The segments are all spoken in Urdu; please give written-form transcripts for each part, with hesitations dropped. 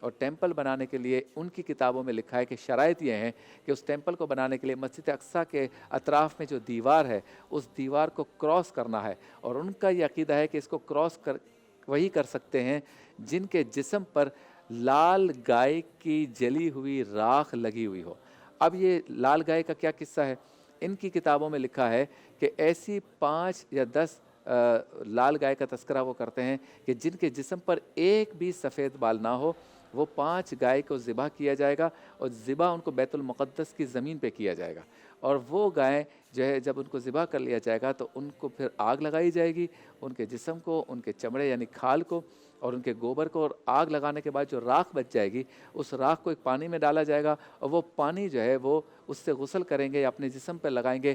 اور ٹیمپل بنانے کے لیے ان کی کتابوں میں لکھا ہے کہ شرائط یہ ہیں کہ اس ٹیمپل کو بنانے کے لیے مسجد اقصیٰ کے اطراف میں جو دیوار ہے اس دیوار کو کراس کرنا ہے، اور ان کا یہ عقیدہ ہے کہ اس کو کراس وہی کر سکتے ہیں جن کے جسم پر لال گائے کی جلی ہوئی راکھ لگی ہوئی ہو۔ اب یہ لال گائے کا کیا قصہ ہے؟ ان کی کتابوں میں لکھا ہے کہ ایسی 5 یا 10 لال گائے کا تذکرہ وہ کرتے ہیں کہ جن کے جسم پر ایک بھی سفید بال نہ ہو، وہ 5 گائے کو ذبح کیا جائے گا، اور ذبح ان کو بیت المقدس کی زمین پہ کیا جائے گا، اور وہ گائے جو ہے جب ان کو ذبح کر لیا جائے گا تو ان کو پھر آگ لگائی جائے گی، ان کے جسم کو، ان کے چمڑے یعنی کھال کو اور ان کے گوبر کو، اور آگ لگانے کے بعد جو راکھ بچ جائے گی اس راکھ کو ایک پانی میں ڈالا جائے گا، اور وہ پانی جو ہے وہ اس سے غسل کریں گے یا اپنے جسم پہ لگائیں گے۔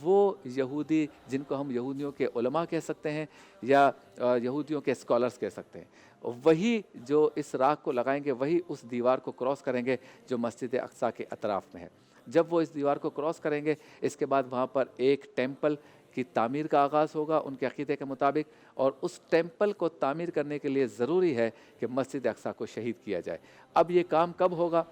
وہ یہودی جن کو ہم یہودیوں کے علماء کہہ سکتے ہیں یا یہودیوں کے اسکالرز کہہ سکتے ہیں، وہی جو اس راکھ کو لگائیں گے وہی اس دیوار کو کراس کریں گے جو مسجد اقصیٰ کے اطراف میں ہے۔ جب وہ اس دیوار کو کراس کریں گے اس کے بعد وہاں پر ایک ٹیمپل کی تعمیر کا آغاز ہوگا ان کے عقیدے کے مطابق، اور اس ٹیمپل کو تعمیر کرنے کے لیے ضروری ہے کہ مسجد اقصیٰ کو شہید کیا جائے۔ اب یہ کام کب ہوگا؟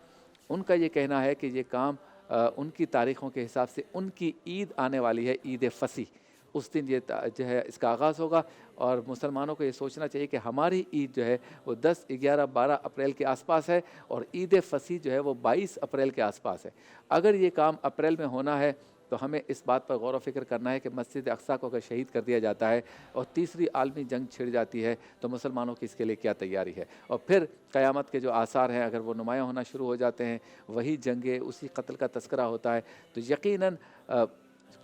ان کا یہ کہنا ہے کہ یہ کام ان کی تاریخوں کے حساب سے ان کی عید آنے والی ہے، عید فصیح، اس دن یہ جو ہے اس کا آغاز ہوگا، اور مسلمانوں کو یہ سوچنا چاہیے کہ ہماری عید جو ہے وہ 10، 11، 12 اپریل کے آس پاس ہے، اور عید فصیح جو ہے وہ 22 اپریل کے آس پاس ہے۔ اگر یہ کام اپریل میں ہونا ہے تو ہمیں اس بات پر غور و فکر کرنا ہے کہ مسجد اقصیٰ کو اگر شہید کر دیا جاتا ہے اور تیسری عالمی جنگ چھڑ جاتی ہے تو مسلمانوں کی اس کے لیے کیا تیاری ہے، اور پھر قیامت کے جو آثار ہیں اگر وہ نمایاں ہونا شروع ہو جاتے ہیں، وہی جنگیں، اسی قتل کا تذکرہ ہوتا ہے، تو یقیناً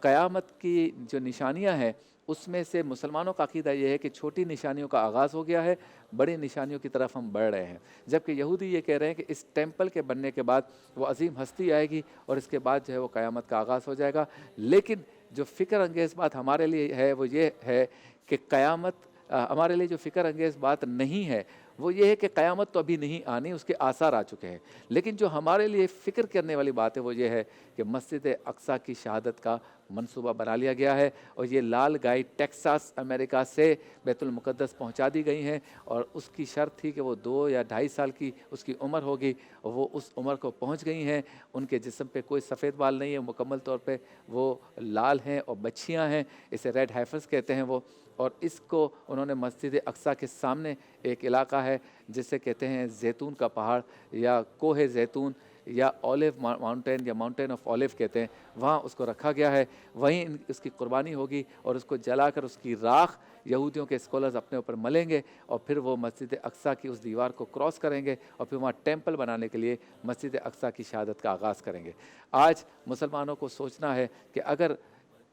قیامت کی جو نشانیاں ہیں اس میں سے مسلمانوں کا عقیدہ یہ ہے کہ چھوٹی نشانیوں کا آغاز ہو گیا ہے، بڑی نشانیوں کی طرف ہم بڑھ رہے ہیں، جبکہ یہودی یہ کہہ رہے ہیں کہ اس ٹیمپل کے بننے کے بعد وہ عظیم ہستی آئے گی اور اس کے بعد جو ہے وہ قیامت کا آغاز ہو جائے گا۔ لیکن جو فکر انگیز بات ہمارے لیے ہے وہ یہ ہے کہ قیامت ہمارے لیے جو فکر انگیز بات نہیں ہے وہ یہ ہے کہ قیامت تو ابھی نہیں آنی، اس کے آثار آ چکے ہیں، لیکن جو ہمارے لیے فکر کرنے والی بات ہے وہ یہ ہے کہ مسجد اقصیٰ کی شہادت کا منصوبہ بنا لیا گیا ہے، اور یہ لال گائے ٹیکساس امریکہ سے بیت المقدس پہنچا دی گئی ہیں، اور اس کی شرط تھی کہ وہ 2 یا 2.5 سال کی اس کی عمر ہوگی، اور وہ اس عمر کو پہنچ گئی ہیں۔ ان کے جسم پہ کوئی سفید بال نہیں ہے، مکمل طور پہ وہ لال ہیں اور بچیاں ہیں، اسے ریڈ ہیفرز کہتے ہیں وہ، اور اس کو انہوں نے مسجد اقصیٰ کے سامنے ایک علاقہ ہے جسے کہتے ہیں زیتون کا پہاڑ یا کوہ زیتون یا اولیو ماؤنٹین یا ماؤنٹین آف اولیو کہتے ہیں، وہاں اس کو رکھا گیا ہے، وہیں اس کی قربانی ہوگی، اور اس کو جلا کر اس کی راکھ یہودیوں کے اسکالرز اپنے اوپر ملیں گے، اور پھر وہ مسجد اقصیٰ کی اس دیوار کو کراس کریں گے اور پھر وہاں ٹیمپل بنانے کے لیے مسجد اقصیٰ کی شہادت کا آغاز کریں گے۔ آج مسلمانوں کو سوچنا ہے کہ اگر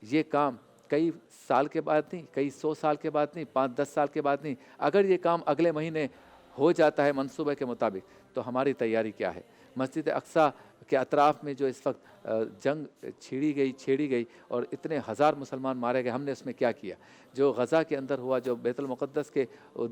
یہ کام کئی سال کے بعد نہیں، کئی 100 سال کے بعد نہیں، 5-10 سال کے بعد نہیں، اگر یہ کام اگلے مہینے ہو جاتا ہے منصوبے کے مطابق تو ہماری تیاری کیا ہے؟ مسجد اقصیٰ کے اطراف میں جو اس وقت جنگ چھیڑی گئی اور اتنے ہزار مسلمان مارے گئے، ہم نے اس میں کیا کیا؟ جو غزہ کے اندر ہوا، جو بیت المقدس کے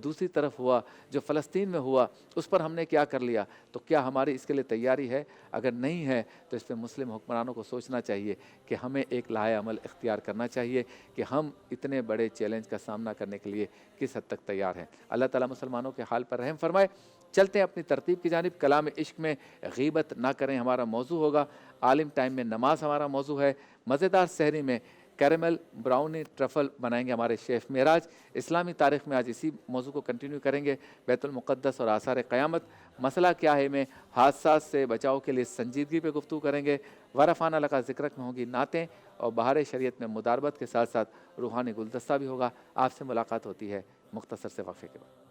دوسری طرف ہوا، جو فلسطین میں ہوا، اس پر ہم نے کیا کر لیا؟ تو کیا ہماری اس کے لیے تیاری ہے؟ اگر نہیں ہے تو اس پہ مسلم حکمرانوں کو سوچنا چاہیے کہ ہمیں ایک لاہ عمل اختیار کرنا چاہیے کہ ہم اتنے بڑے چیلنج کا سامنا کرنے کے لیے کس حد تک تیار ہیں۔ اللہ تعالیٰ مسلمانوں کے حال پر رحم فرمائے۔ چلتے ہیں اپنی ترتیب کی جانب۔ کلام عشق میں غیبت نہ کریں ہمارا موضوع ہوگا، عالم ٹائم میں نماز ہمارا موضوع ہے، مزیدار سحری میں کیرمل براؤنی ٹرفل بنائیں گے ہمارے شیف معراج، اسلامی تاریخ میں آج اسی موضوع کو کنٹینیو کریں گے، بیت المقدس اور آثار قیامت، مسئلہ کیا ہے میں حادثات سے بچاؤ کے لیے سنجیدگی پہ گفتگو کریں گے، ورفانہ لقا ذکرک میں ہوگی نعتیں، اور بہار شریعت میں مداربت کے ساتھ ساتھ روحانی گلدستہ بھی ہوگا۔ آپ سے ملاقات ہوتی ہے مختصر سے وقفے کے بعد۔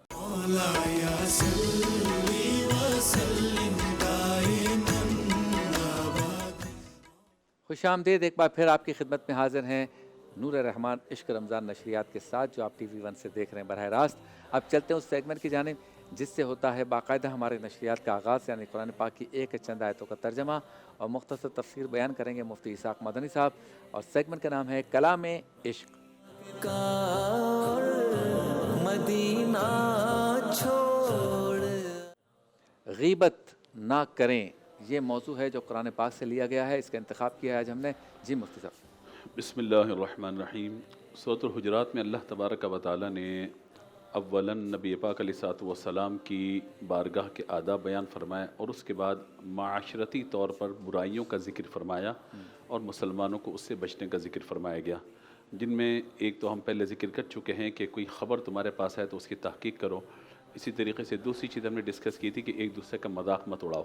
خوش آمدید، ایک بار پھر آپ کی خدمت میں حاضر ہیں نور رحمان عشق رمضان نشریات کے ساتھ، جو آپ ٹی وی 1 سے دیکھ رہے ہیں براہ راست۔ اب چلتے ہیں اس سیگمنٹ کی جانب جس سے ہوتا ہے باقاعدہ ہمارے نشریات کا آغاز، یعنی قرآن پاک کی ایک چند آیتوں کا ترجمہ اور مختصر تفسیر بیان کریں گے مفتی اسحاق مدنی صاحب، اور سیگمنٹ کا نام ہے کلام عشق۔ مدینہ چھوڑ غیبت نہ کریں، یہ موضوع ہے جو قرآن پاک سے لیا گیا ہے، اس کا انتخاب کیا ہے آج ہم نے۔ جی مفتی صاحب۔ بسم اللہ الرحمن الرحیم۔ سورۃ الحجرات میں اللہ تبارک و تعالیٰ نے اولاً نبی پاک علیہ الصلوۃ والسلام کی بارگاہ کے آداب بیان فرمائے اور اس کے بعد معاشرتی طور پر برائیوں کا ذکر فرمایا اور مسلمانوں کو اس سے بچنے کا ذکر فرمایا گیا، جن میں ایک تو ہم پہلے ذکر کر چکے ہیں کہ کوئی خبر تمہارے پاس ہے تو اس کی تحقیق کرو۔ اسی طریقے سے دوسری چیز ہم نے ڈسکس کی تھی کہ ایک دوسرے کا مذاق مت اڑاؤ۔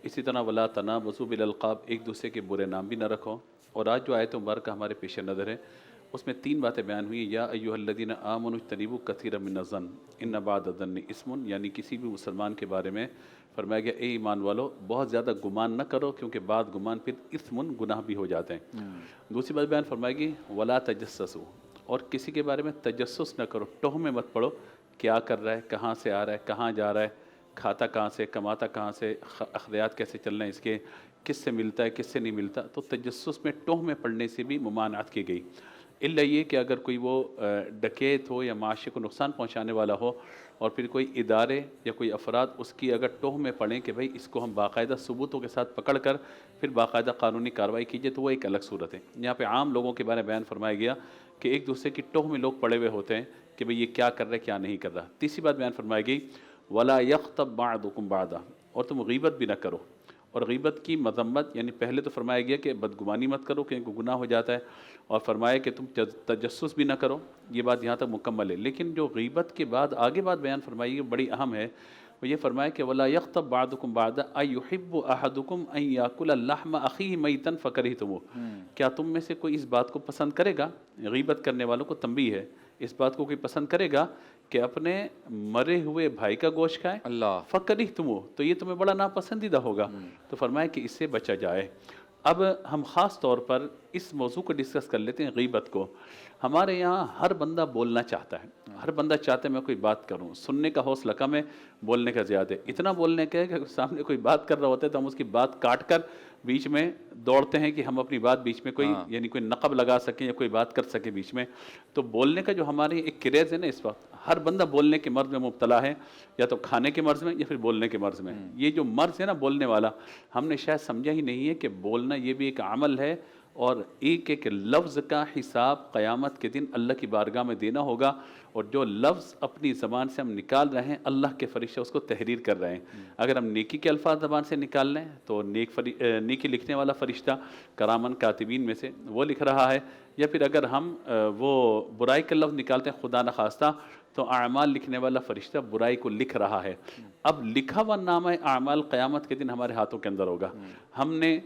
اسی طرح ولا تنابزوا بالالقاب، ایک دوسرے کے برے نام بھی نہ رکھو۔ اور آج جو آیت مبارکہ ہمارے پیش نظر ہے اس میں 3 باتیں بیان ہوئی، یا ایھا الذین آمنوا اجتنبوا کثیرا من الظن ان بعض الظن اسم، یعنی کسی بھی مسلمان کے بارے میں فرمایا گیا اے ایمان والو بہت زیادہ گمان نہ کرو کیونکہ بعض گمان پھر اسم گناہ بھی ہو جاتے ہیں۔ دوسری بات بیان فرمائے گی ولا تجسسوا، اور کسی کے بارے میں تجسس نہ کرو، تہمیں مت پڑھو، کیا کر رہا ہے، کہاں سے آ رہا ہے، کہاں جا رہا ہے، کھاتا کہاں سے، کماتا کہاں سے، اخلاقیات کیسے چل رہے ہیں اس کے، کس سے ملتا ہے کس سے نہیں ملتا۔ تو تجسس میں تہمیں پڑھنے سے بھی ممانعت کی گئی، الا یہ کہ اگر کوئی وہ ڈکیت ہو یا معاشرے کو نقصان پہنچانے والا ہو اور پھر کوئی ادارے یا کوئی افراد اس کی اگر تہمیں پڑھیں کہ بھئی اس کو ہم باقاعدہ ثبوتوں کے ساتھ پکڑ کر پھر باقاعدہ قانونی کارروائی کیجیے تو وہ ایک الگ صورت ہے۔ یہاں پہ عام لوگوں کے بارے میں بیان فرمایا گیا کہ ایک دوسرے کی تہمیں لوگ پڑے ہوئے ہوتے ہیں کہ بھئی یہ کیا کر رہا ہے کیا نہیں کر رہا۔ تیسری بات بیان فرمائی گئی ولا یغتب بعضکم بعضا، اور تم غیبت بھی نہ کرو۔ اور غیبت کی مذمت یعنی پہلے تو فرمایا گیا کہ بدگمانی مت کرو کیونکہ گناہ ہو جاتا ہے، اور فرمایا کہ تم تجسس بھی نہ کرو، یہ بات یہاں تک مکمل ہے۔ لیکن جو غیبت کے بعد آگے بات بیان فرمائی ہے بڑی اہم ہے، وہ یہ فرمایا کہ ولا یغتب بعضکم بعضا ایحب احدکم ان یاکل لحم اخیہ میتا فکرہتموہ، کیا تم میں سے کوئی اس بات کو پسند کرے گا، غیبت کرنے والوں کو تنبیہ ہے، اس بات کو کوئی پسند کرے گا کہ اپنے مرے ہوئے بھائی کا گوشت کھائے، اللہ فکرہتموہ، تو یہ تمہیں بڑا ناپسندیدہ ہوگا، تو فرمایا کہ اس سے بچا جائے۔ اب ہم خاص طور پر اس موضوع کو ڈسکس کر لیتے ہیں، غیبت کو۔ ہمارے یہاں ہر بندہ بولنا چاہتا ہے، ہر بندہ چاہتا ہے میں کوئی بات کروں، سننے کا حوصلہ کم ہے، بولنے کا زیادہ ہے۔ اتنا بولنے کا ہے کہ سامنے کوئی بات کر رہا ہوتا ہے تو ہم اس کی بات کاٹ کر بیچ میں دوڑتے ہیں کہ ہم اپنی بات بیچ میں کوئی یعنی کوئی نقب لگا سکیں یا کوئی بات کر سکیں بیچ میں۔ تو بولنے کا جو ہماری ایک کریز ہے نا اس وقت، ہر بندہ بولنے کے مرض میں مبتلا ہے، یا تو کھانے کے مرض میں یا پھر بولنے کے مرض میں۔ یہ جو مرض ہے نا بولنے والا، ہم نے شاید سمجھا ہی نہیں ہے کہ بولنا یہ بھی ایک عمل ہے، اور ایک ایک لفظ کا حساب قیامت کے دن اللہ کی بارگاہ میں دینا ہوگا، اور جو لفظ اپنی زبان سے ہم نکال رہے ہیں اللہ کے فرشتے اس کو تحریر کر رہے ہیں۔ اگر ہم نیکی کے الفاظ زبان سے نکال لیں تو نیکی لکھنے والا فرشتہ کرامن کاتبین میں سے وہ لکھ رہا ہے، یا پھر اگر ہم وہ برائی کا لفظ نکالتے ہیں خدا نخواستہ تو اعمال لکھنے والا فرشتہ برائی کو لکھ رہا ہے۔ اب لکھا ہوا نامہ اعمال قیامت کے دن ہمارے ہاتھوں کے اندر ہوگا۔ ہم نے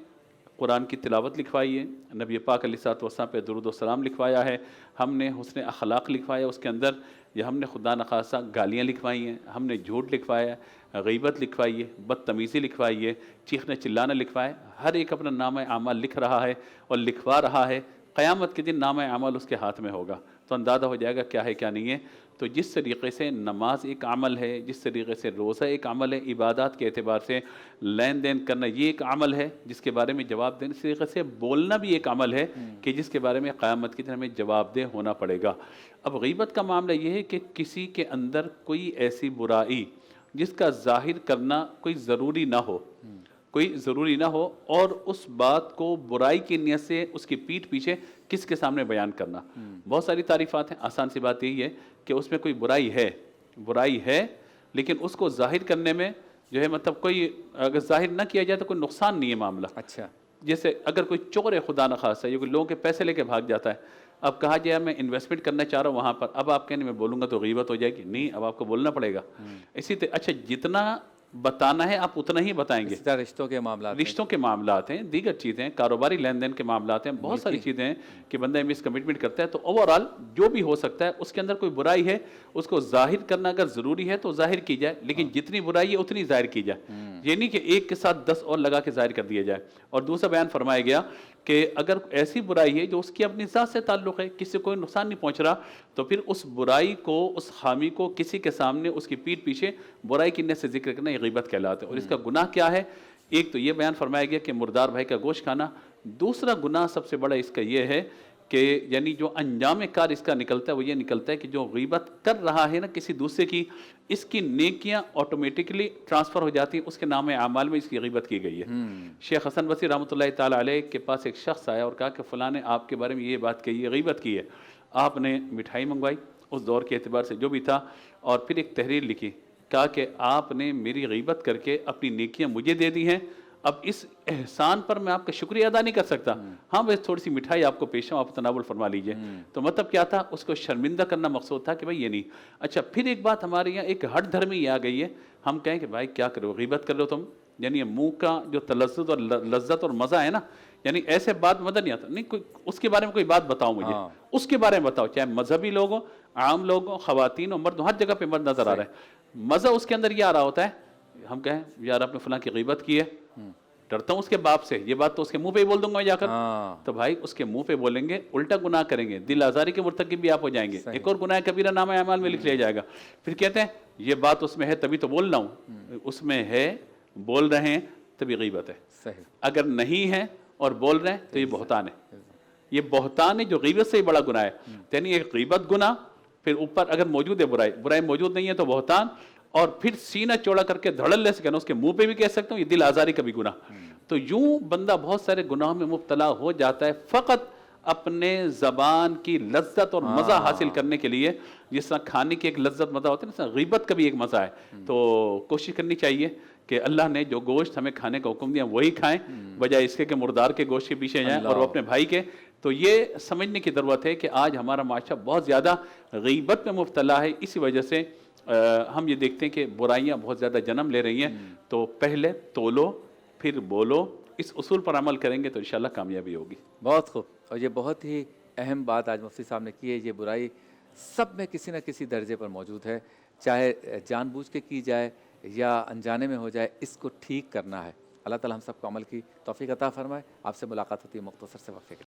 قرآن کی تلاوت لکھوائی ہے، نبی پاک علیہ الصلوۃ والسلام پہ درود و سلام لکھوایا ہے، ہم نے حسن اخلاق لکھوایا اس کے اندر، یا ہم نے خدا نخواستہ گالیاں لکھوائی ہیں، ہم نے جھوٹ لکھوایا ہے، غیبت لکھوائی ہے، بدتمیزی لکھوائی ہے، چیخنا چلانا لکھوایا ہے۔ ہر ایک اپنا نامہ اعمال لکھ رہا ہے اور لکھوا رہا ہے۔ قیامت کے دن نامہ اعمال اس کے ہاتھ میں ہوگا تو اندازہ ہو جائے گا کیا ہے کیا نہیں ہے۔ تو جس طریقے سے نماز ایک عمل ہے، جس طریقے سے روزہ ایک عمل ہے، عبادات کے اعتبار سے لین دین کرنا یہ ایک عمل ہے جس کے بارے میں جواب دینا، اس طریقے سے بولنا بھی ایک عمل ہے کہ جس کے بارے میں قیامت کی دن ہمیں جواب دہ ہونا پڑے گا۔ اب غیبت کا معاملہ یہ ہے کہ کسی کے اندر کوئی ایسی برائی جس کا ظاہر کرنا کوئی ضروری نہ ہو، اور اس بات کو برائی کی نیت سے اس کی پیٹھ پیچھے کس کے سامنے بیان کرنا۔ بہت ساری تعریفات ہیں، آسان سی بات یہی ہے کہ اس میں کوئی برائی ہے لیکن اس کو ظاہر کرنے میں جو ہے مطلب کوئی اگر ظاہر نہ کیا جائے تو کوئی نقصان نہیں ہے معاملہ۔ اچھا، جیسے اگر کوئی چور ہے خدا نخواستہ ہے، یہ کوئی لوگوں کے پیسے لے کے بھاگ جاتا ہے، اب کہا جائے میں انویسٹمنٹ کرنا چاہ رہا ہوں وہاں پر، اب آپ کہنے میں بولوں گا تو غیبت ہو جائے گی، نہیں اب آپ کو بولنا پڑے گا۔ اسی طرح اچھا جتنا بتانا ہے آپ اتنا ہی بتائیں گے۔ اسی طرح رشتوں کے معاملات ہیں، رشتوں کے معاملات ہیں، دیگر چیزیں، کاروباری لین دین کے معاملات ہیں، بہت ساری چیزیں ہیں کہ بندہ مس کمٹمنٹ کرتا ہے۔ تو اوورآل جو بھی ہو سکتا ہے اس کے اندر کوئی برائی ہے اس کو ظاہر کرنا اگر ضروری ہے تو ظاہر کی جائے، لیکن جتنی برائی ہے اتنی ظاہر کی جائے، یہ نہیں کہ ایک کے ساتھ 10 اور لگا کے ظاہر کر دیا جائے۔ اور دوسرا بیان فرمایا گیا کہ اگر ایسی برائی ہے جو اس کی اپنی ذات سے تعلق ہے، کسی سے کوئی نقصان نہیں پہنچ رہا، تو پھر اس برائی کو، اس خامی کو کسی کے سامنے اس کی پیٹھ پیچھے برائی کی نیت سے ذکر کرنا یہ غیبت کہلاتا ہے۔ اور اس کا گناہ کیا ہے؟ ایک تو یہ بیان فرمایا گیا کہ مردار بھائی کا گوشت کھانا، دوسرا گناہ سب سے بڑا اس کا یہ ہے کہ یعنی جو انجام کار اس کا نکلتا ہے وہ یہ نکلتا ہے کہ جو غیبت کر رہا ہے نا کسی دوسرے کی، اس کی نیکیاں آٹومیٹکلی ٹرانسفر ہو جاتی ہیں اس کے نام اعمال میں اس کی غیبت کی گئی ہے۔ شیخ حسن بصری رحمۃ اللہ تعالیٰ علیہ کے پاس ایک شخص آیا اور کہا کہ فلاں نے آپ کے بارے میں یہ بات کہی ہے، غیبت کی ہے، آپ نے مٹھائی منگوائی اس دور کے اعتبار سے جو بھی تھا، اور پھر ایک تحریر لکھی، کہا کہ آپ نے میری غیبت کر کے اپنی نیکیاں مجھے دے دی ہیں، اب اس احسان پر میں آپ کا شکریہ ادا نہیں کر سکتا، ہاں بس تھوڑی سی مٹھائی آپ کو پیش ہوں، آپ تناول فرما لیجئے۔ تو مطلب کیا تھا، اس کو شرمندہ کرنا مقصود تھا کہ بھائی یہ نہیں۔ اچھا، پھر ایک بات ہمارے یہاں ایک ہٹ دھرمی یہ آ گئی ہے، ہم کہیں کہ بھائی کیا کرو، غیبت کر لو تم، یعنی منہ کا جو تلذذ اور لذت اور مزہ ہے نا، یعنی ایسے بات مزہ نہیں آتا، نہیں کوئی اس کے بارے میں کوئی بات بتاؤ مجھے، اس کے بارے میں بتاؤ، چاہے مذہبی لوگ ہوں، عام لوگ ہوں، خواتین ہوں، مرد ہوں، ہر جگہ پہ مرد نظر آ رہا ہے، مزہ اس کے اندر یہ آ رہا ہوتا ہے، ہم کہیں یار آپ نے فلاں کی غیبت کی ہے، ڈرتا ہوں اس کے باپ سے، یہ بات تو اس کے منہ پہ ہی بول دوں گا میں جا کر، تو بھائی اس کے منہ پہ بولیں گے، الٹا گناہ کریں گے، دل آزاری کے مرتکب بھی آپ ہو جائیں گے، ایک اور گناہ کبیرہ نامہ اعمال میں لکھ لیا جائے گا۔ پھر کہتے ہیں یہ بات اس میں ہے تبھی تو بول رہا ہوں، اس میں ہے، بول رہے ہیں تبھی غیبت ہے، صحیح، اگر نہیں ہے اور بول رہے ہیں تو یہ بہتان ہے، یہ بہتان ہے جو غیبت سے ہی بڑا گناہ ہے، یعنی ایک غیبت گناہ، پھر اوپر اگر موجود ہے برائی موجود نہیں ہے تو بہتان، اور پھر سینہ چوڑا کر کے دھڑلے سے کہنا، اس کے منہ پہ بھی کہہ سکتا ہوں، یہ دل آزاری کا بھی گناہ۔ تو یوں بندہ بہت سارے گناہوں میں مبتلا ہو جاتا ہے، فقط اپنے زبان کی لذت اور مزہ حاصل کرنے کے لیے، جس طرح کھانے کی ایک لذت مزہ ہوتا ہے نا، غیبت کا بھی ایک مزہ ہے۔ تو کوشش کرنی چاہیے کہ اللہ نے جو گوشت ہمیں کھانے کا حکم دیا وہی کھائیں، بجائے اس کے کہ مردار کے گوشت کے پیچھے جائیں اور وہ اپنے بھائی کے۔ تو یہ سمجھنے کی ضرورت ہے کہ آج ہمارا معاشرہ بہت زیادہ غیبت میں مبتلا ہے، اسی وجہ سے ہم یہ دیکھتے ہیں کہ برائیاں بہت زیادہ جنم لے رہی ہیں۔ تو پہلے تولو پھر بولو، اس اصول پر عمل کریں گے تو انشاءاللہ کامیابی ہوگی۔ بہت خوب، اور یہ بہت ہی اہم بات آج مفتی صاحب نے کی ہے، یہ برائی سب میں کسی نہ کسی درجے پر موجود ہے، چاہے جان بوجھ کے کی جائے یا انجانے میں ہو جائے، اس کو ٹھیک کرنا ہے۔ اللہ تعالی ہم سب کو عمل کی توفیق عطا فرمائے۔ آپ سے ملاقات ہوتی ہے مختصر سے وقفے کے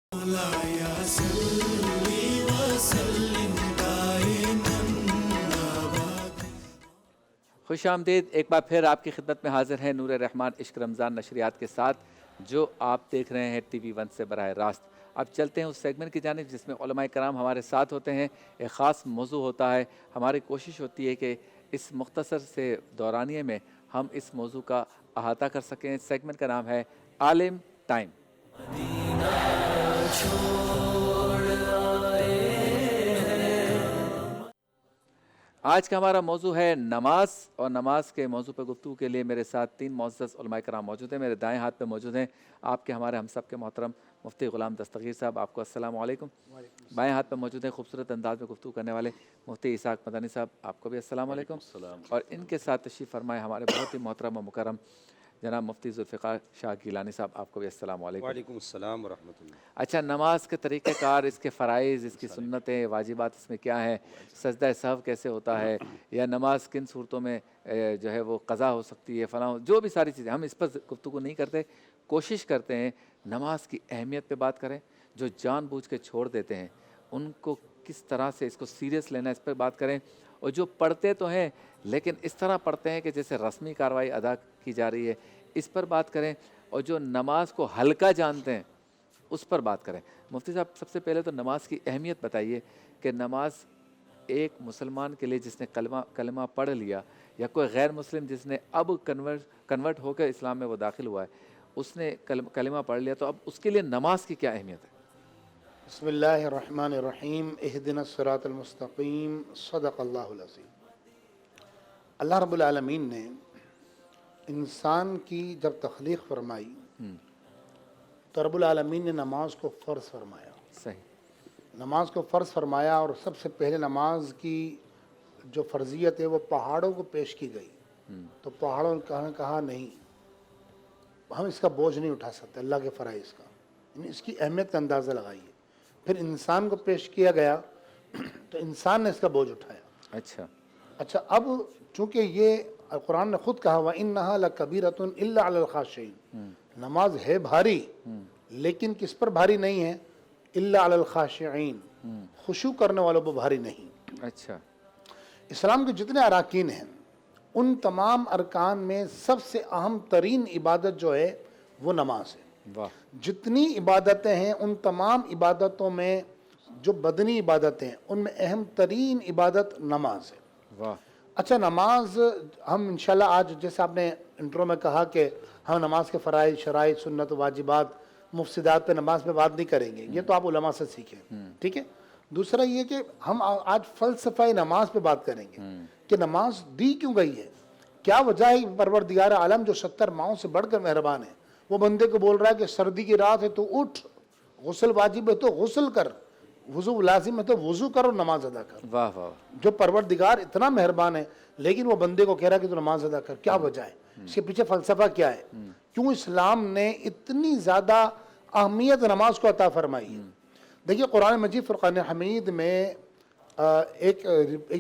خوش آمدید، ایک بار پھر آپ کی خدمت میں حاضر ہیں نور رحمان عشق رمضان نشریات کے ساتھ، جو آپ دیکھ رہے ہیں ٹی وی 1 سے براہ راست۔ اب چلتے ہیں اس سیگمنٹ کی جانب جس میں علماء کرام ہمارے ساتھ ہوتے ہیں، ایک خاص موضوع ہوتا ہے، ہماری کوشش ہوتی ہے کہ اس مختصر سے دورانیے میں ہم اس موضوع کا احاطہ کر سکیں۔ سیگمنٹ کا نام ہے عالم ٹائم۔ آج کا ہمارا موضوع ہے نماز، اور نماز کے موضوع پہ گفتگو کے لیے میرے ساتھ 3 معزز علماء کرام موجود ہیں۔ میرے دائیں ہاتھ پہ موجود ہیں آپ کے ہمارے ہم سب کے محترم مفتی غلام دستگیر صاحب، آپ کو السلام علیکم۔ بائیں ہاتھ پہ موجود ہیں خوبصورت انداز میں گفتگو کرنے والے مفتی اسحاق مدنی صاحب، آپ کو بھی السلام علیکم۔ اور ان کے ساتھ تشریف فرمائے ہمارے بہت ہی محترم و مکرم جناب مفتی ذوالفقار شاہ گیلانی صاحب، آپ کو بھی السلام علیکم۔ وعلیکم السلام ورحمۃ اللہ۔ اچھا، نماز کے طریقہ کار، اس کے فرائض، اس کی سنتیں، واجبات اس میں کیا ہیں، سجدہ سہو کیسے ہوتا ہے، یا نماز کن صورتوں میں جو ہے وہ قضا ہو سکتی ہے، فلاں، جو بھی ساری چیزیں، ہم اس پر گفتگو نہیں کرتے، کوشش کرتے ہیں نماز کی اہمیت پہ بات کریں، جو جان بوجھ کے چھوڑ دیتے ہیں ان کو کس طرح سے اس کو سیریس لینا، اس پہ بات کریں، اور جو پڑھتے تو ہیں لیکن اس طرح پڑھتے ہیں کہ جیسے رسمی کارروائی ادا کی جا رہی ہے، اس پر بات کریں، اور جو نماز کو ہلکا جانتے ہیں اس پر بات کریں۔ مفتی صاحب، سب سے پہلے تو نماز کی اہمیت بتائیے کہ نماز ایک مسلمان کے لیے جس نے کلمہ پڑھ لیا، یا کوئی غیر مسلم جس نے اب کنورٹ ہو کر اسلام میں وہ داخل ہوا ہے، اس نے کلمہ پڑھ لیا، تو اب اس کے لیے نماز کی کیا اہمیت ہے؟ بسم اللہ الرحمن الرحیم، اہدنا الصراط المستقیم، صدق اللہ العظیم۔ اللہ رب العالمین نے انسان کی جب تخلیق فرمائی تو رب العالمین نے نماز کو فرض فرمایا۔ صحیح، نماز کو فرض فرمایا، اور سب سے پہلے نماز کی جو فرضیت ہے وہ پہاڑوں کو پیش کی گئی۔ تو پہاڑوں نے کہا نہیں، ہم اس کا بوجھ نہیں اٹھا سکتے اللہ کے فرائض کا، یعنی اس کی اہمیت کا اندازہ لگائیے۔ پھر انسان کو پیش کیا گیا تو انسان نے اس کا بوجھ اٹھایا۔ اچھا، اب چونکہ یہ قرآن نے خود کہا وَإِنَّهَا لَكَبِيرَةٌ إِلَّا عَلَى الْخَاشِعِينَ، نماز ہے بھاری، لیکن کس پر بھاری نہیں ہے؟ إِلَّا عَلَى الْخَاشِعِينَ، خشوع کرنے والوں پر بھاری نہیں۔ اچھا، اسلام کے جتنے اراکین ہیں ان تمام ارکان میں سب سے اہم ترین عبادت جو ہے وہ نماز ہے۔ واہ، جتنی عبادتیں ہیں ان تمام عبادتوں میں جو بدنی عبادتیں ہیں ان میں اہم ترین عبادت نماز ہے۔ واہ، اچھا، نماز ہم انشاءاللہ آج جیسے آپ نے انٹرو میں کہا کہ ہم نماز کے فرائض، شرائط، سنت، واجبات، مفسدات پہ نماز پہ بات نہیں کریں گے، یہ تو آپ علماء سے سیکھیں، ٹھیک ہے؟ دوسرا یہ کہ ہم آج فلسفہ نماز پہ بات کریں گے کہ نماز دی کیوں گئی ہے, کیا وجہ ہے. پروردگار عالم جو 70 ماؤں سے بڑھ کر مہربان ہے, وہ بندے کو بول رہا ہے کہ سردی کی رات ہے تو اٹھ, غسل واجب ہے تو غسل کر, وضو لازم ہے تو وضو کر اور نماز ادا کر. واہ واہ. جو پروردگار اتنا مہربان ہے لیکن وہ بندے کو کہہ رہا ہے کہ تو نماز ادا کر. کیا وجہ ہے, اس کے پیچھے فلسفہ کیا ہے, کیوں اسلام نے اتنی زیادہ اہمیت نماز کو عطا فرمائی ہے. دیکھیے قرآن مجید فرقان حمید میں ایک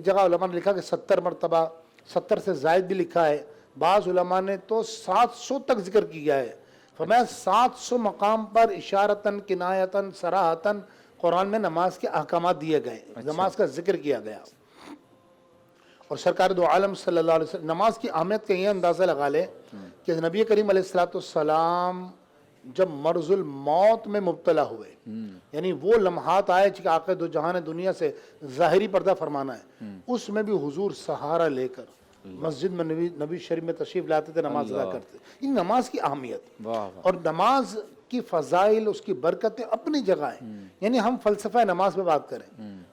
جگہ علماء نے لکھا کہ 70 مرتبہ, 70 سے زائد بھی لکھا ہے, بعض علماء نے تو 700 تک ذکر کیا ہے. فرمایا 700 مقام پر اشارتاً کنایتاً صراحتاً قرآن میں نماز کے احکامات دیے گئے, نماز کا ذکر کیا گیا. اور سرکار دو عالم صلی اللہ علیہ وسلم نماز کی اہمیت کا یہ اندازہ لگا لے کہ نبی کریم علیہ السلام جب مرض الموت میں مبتلا ہوئے, یعنی وہ لمحات آئے کہ آقا دو جہان دنیا سے ظاہری پردہ فرمانا ہے, اس میں بھی حضور سہارا لے کر مسجد میں نبی شریف میں تشریف لاتے تھے, نماز ادا کرتے. یہ نماز کی اہمیت اور نماز کی فضائل, اس کی برکتیں اپنی جگہ ہیں. یعنی ہم فلسفہ نماز پہ بات کریں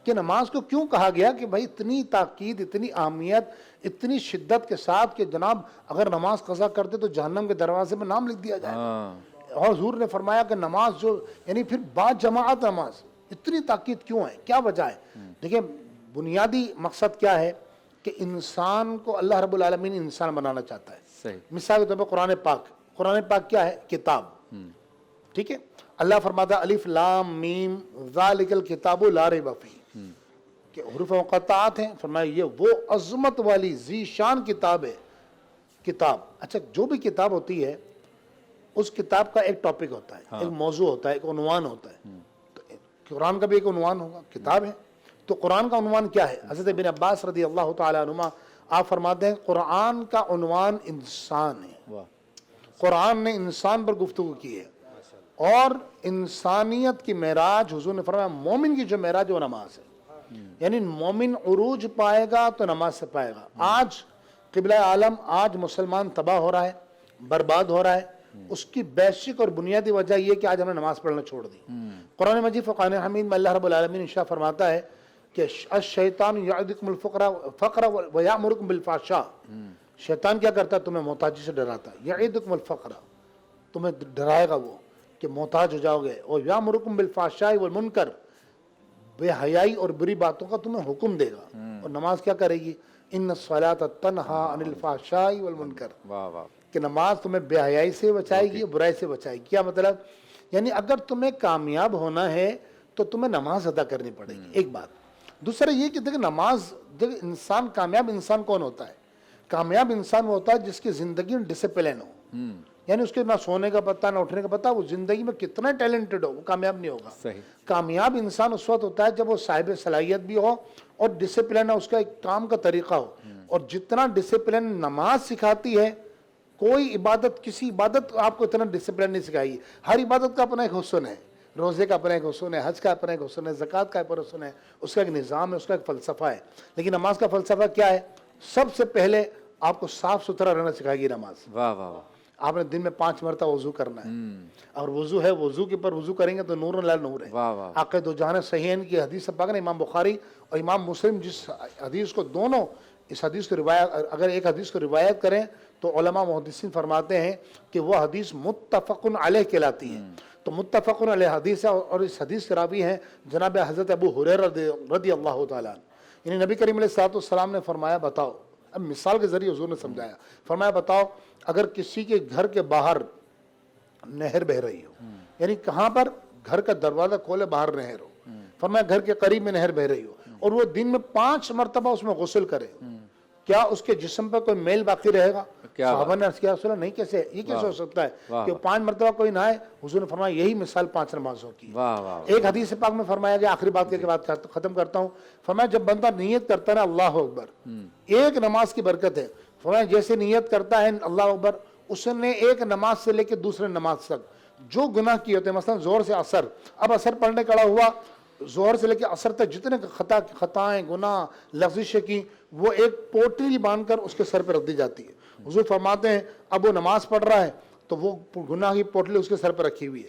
کہ نماز کو کیوں کہا گیا کہ بھائی اتنی تاکید, اتنی اہمیت, اتنی شدت کے ساتھ کہ جناب اگر نماز قضا کرتے تو جہنم کے دروازے میں نام لکھ دیا جائے. اور حضور نے فرمایا کہ نماز جو یعنی پھر با جماعت نماز, اتنی تاکید کیوں ہے, کیا وجہ ہے. دیکھیں بنیادی مقصد کیا ہے کہ انسان کو اللہ رب العالمین انسان بنانا چاہتا ہے. صحیح. مثال کے طور پر قرآن پاک کیا ہے, کتاب. ٹھیک ہے, اللہ فرماتا ہے الف لام میم ذالک الکتاب لا ریب فیہ, کہ حروف مقطعات ہیں. فرمایا یہ وہ عظمت والی ذی شان کتاب ہے. کتاب, اچھا جو بھی کتاب ہوتی ہے اس کتاب کا ایک ٹاپک ہوتا ہے, ایک موضوع ہوتا ہے, ایک عنوان ہوتا ہے. تو قرآن کا بھی ایک عنوان ہوگا, کتاب ہے. تو قرآن کا عنوان کیا ہے. حضرت ابن عباس رضی اللہ تعالیٰ عنہما آپ فرماتے ہیں قرآن کا عنوان انسان ہے. قرآن نے انسان پر گفتگو کی ہے, اور انسانیت کی معراج حضور نے فرمایا مومن کی جو معراج وہ نماز ہے. یعنی مومن عروج پائے گا تو نماز سے پائے گا. آج قبلہ عالم, آج مسلمان تباہ ہو رہا ہے, برباد ہو رہا ہے. اس کی بیسک اور بنیادی وجہ یہ کہ آج ہم نے نماز پڑھنا چھوڑ دی. قرآن مجید فرقان حمید میں اللہ رب العالمین ارشاد فرماتا ہے کہ الشیطان یعدکم الفقر ویأمرکم بالفحشاء. شیطان کیا کرتا ہے, تمہیں محتاجی سے ڈراتا ہے. یعدکم الفقر, تمہیں ڈرائے گا وہ کہ محتاج ہو جاؤ گے. اور یأمرکم بالفحشاء والمنکر, بے حیائی اور بری باتوں کا تمہیں حکم دے گا. اور نماز کیا کرے گی, ان الصلاۃ تنہی عن الفحشاء والمنکر, واہ واہ. کہ نماز تمہیں بے حیائی سے بچائے گی, برائی سے بچائے گی. کیا مطلب, یعنی اگر تمہیں کامیاب ہونا ہے تو تمہیں نماز ادا کرنی پڑے گی. ایک بات. دوسرا یہ کہ دیکھیں نماز, دیکھیں انسان, کامیاب انسان کون ہوتا ہے. کامیاب انسان وہ ہوتا ہے جس کی زندگی میں ڈسپلن ہو, یعنی اس کے نہ سونے کا پتہ نہ اٹھنے کا پتہ, وہ زندگی میں کتنا ٹیلنٹڈ ہو وہ کامیاب نہیں ہوگا. صحیح. کامیاب انسان اس وقت ہوتا ہے جب وہ صاحب صلاحیت بھی ہو اور ڈسپلن ہے, اس کا ایک کام کا طریقہ ہو. اور جتنا ڈسپلن نماز سکھاتی ہے, کوئی عبادت, کسی عبادت آپ کو اتنا ڈسپلن نہیں سکھائی. ہر عبادت کا اپنا ایک حسن ہے, روزے کا اپنا ایک حسن ہے, حج کا اپنا ایک حسن ہے, زکوٰۃ کا اپنا حسن ہے, اس کا ایک نظام ہے, اس کا ایک فلسفہ ہے. لیکن نماز کا فلسفہ کیا ہے, سب سے پہلے آپ کو صاف ستھرا رہنا سکھائے گی نماز. واہ واہ واہ. آپ نے دن میں 5 مرتبہ وضو کرنا ہے, اور وضو ہے, وضو کے پر وضو کریں گے تو نور لا نور ہے. واہ واہ. آقا دو جہان صحیحین کی حدیث پاک نے, امام بخاری اور امام مسلم جس حدیث کو دونوں اس حدیث کو روایت, اگر ایک حدیث کو روایت کریں تو علماء محدثین فرماتے ہیں کہ وہ حدیث متفق علیہ کہلاتی ہے. تو متفق علیہ حدیث ہے, اور اس حدیث کے راوی ہیں جناب حضرت ابو ہریرہ رضی اللہ تعالیٰ عنہ. یعنی نبی کریم علیہ السلام نے فرمایا بتاؤ, اب مثال کے ذریعے حضور نے سمجھایا, فرمایا بتاؤ اگر کسی کے گھر کے باہر نہر بہ رہی ہو, یعنی کہاں پر, گھر کا دروازہ کھولے باہر نہر ہو, فرمایا گھر کے قریب میں نہر بہ رہی ہو, اور وہ دن میں 5 مرتبہ اس میں غسل کرے, کیا اس کے جسم پر کوئی میل باقی رہے گا؟ صحابہ نے عرض کیا رسول اللہ نہیں, کیسے, یہ کیسے ہو سکتا ہے کہ 5 مرتبہ کوئی نہائے؟ حضور نے فرمایا یہی مثال 5 نمازوں کی. ایک حدیث پاک میں فرمایا گیا, آخری بات کے بعد ختم کرتا ہوں, فرمایا جب بندہ نیت کرتا ہے نا اللہ اکبر, ایک نماز کی برکت ہے. فرمایا جیسے نیت کرتا ہے اللہ اکبر, اس نے ایک نماز سے لے کے دوسرے نماز تک جو گناہ کیے ہوتے ہیں, مثلا زور سے اثر, اب اثر پڑھنے کڑا ہوا, زہر سے لے کے اثر تک جتنے خطائیں, گناہ, لغزشیں کی, وہ ایک پوٹلی باندھ کر اس کے سر پہ رکھ دی جاتی ہے. حضور فرماتے ہیں اب وہ نماز پڑھ رہا ہے تو وہ گناہ کی پوٹلی اس کے سر پہ رکھی ہوئی ہے.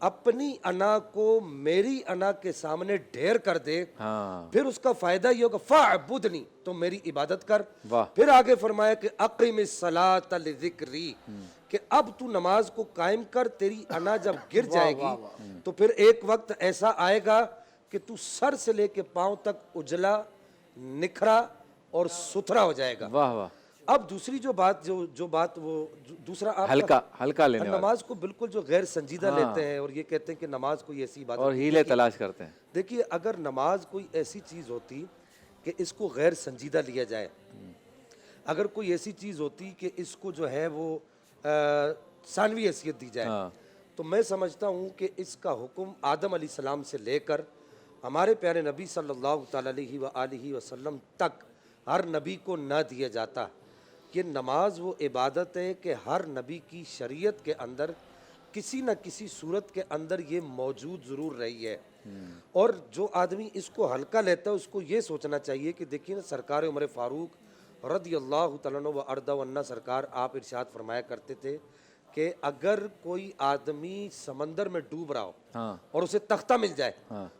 اپنی انا کو میری انا کے سامنے ڈھیر کر دے ہاں پھر اس کا فائدہ یہ ہوگا فاعبدنی، تو میری عبادت کر۔ واہ۔ پھر آگے فرمایا کہ اقیم الصلاۃ لذکری، کہ اب تو نماز کو قائم کر، تیری انا جب گر جائے گی تو پھر ایک وقت ایسا آئے گا کہ تو سر سے لے کے پاؤں تک اجلا، نکھرا اور ستھرا ہو جائے گا۔ واہ واہ، اب دوسری جو بات وہ دوسرا آپ ہلکا لینے والا نماز کو بالکل جو غیر سنجیدہ لیتے ہیں اور یہ کہتے ہیں کہ نماز کوئی ایسی عبادت اور ہیلے تلاش کرتے ہیں۔ دیکھیے اگر نماز کوئی ایسی چیز ہوتی کہ اس کو غیر سنجیدہ لیا جائے، اگر کوئی ایسی چیز ہوتی کہ اس کو جو ہے وہ ثانوی حیثیت دی جائے، تو میں سمجھتا ہوں کہ اس کا حکم آدم علیہ السلام سے لے کر ہمارے پیارے نبی صلی اللہ تعالیٰ علیہ وآلہ وسلم تک ہر نبی کو نہ دیا جاتا۔ یہ نماز وہ عبادت ہے کہ ہر نبی کی شریعت کے اندر کسی نہ کسی صورت کے اندر یہ موجود ضرور رہی ہے، اور جو آدمی اس کو ہلکا لیتا ہے اس کو یہ سوچنا چاہیے کہ دیکھیے نا، سرکار عمر فاروق رضی اللہ تعالیٰ عنہ و ارضہ عنہ سرکار آپ ارشاد فرمایا کرتے تھے کہ اگر کوئی آدمی سمندر میں ڈوب رہا ہو اور اسے تختہ مل جائے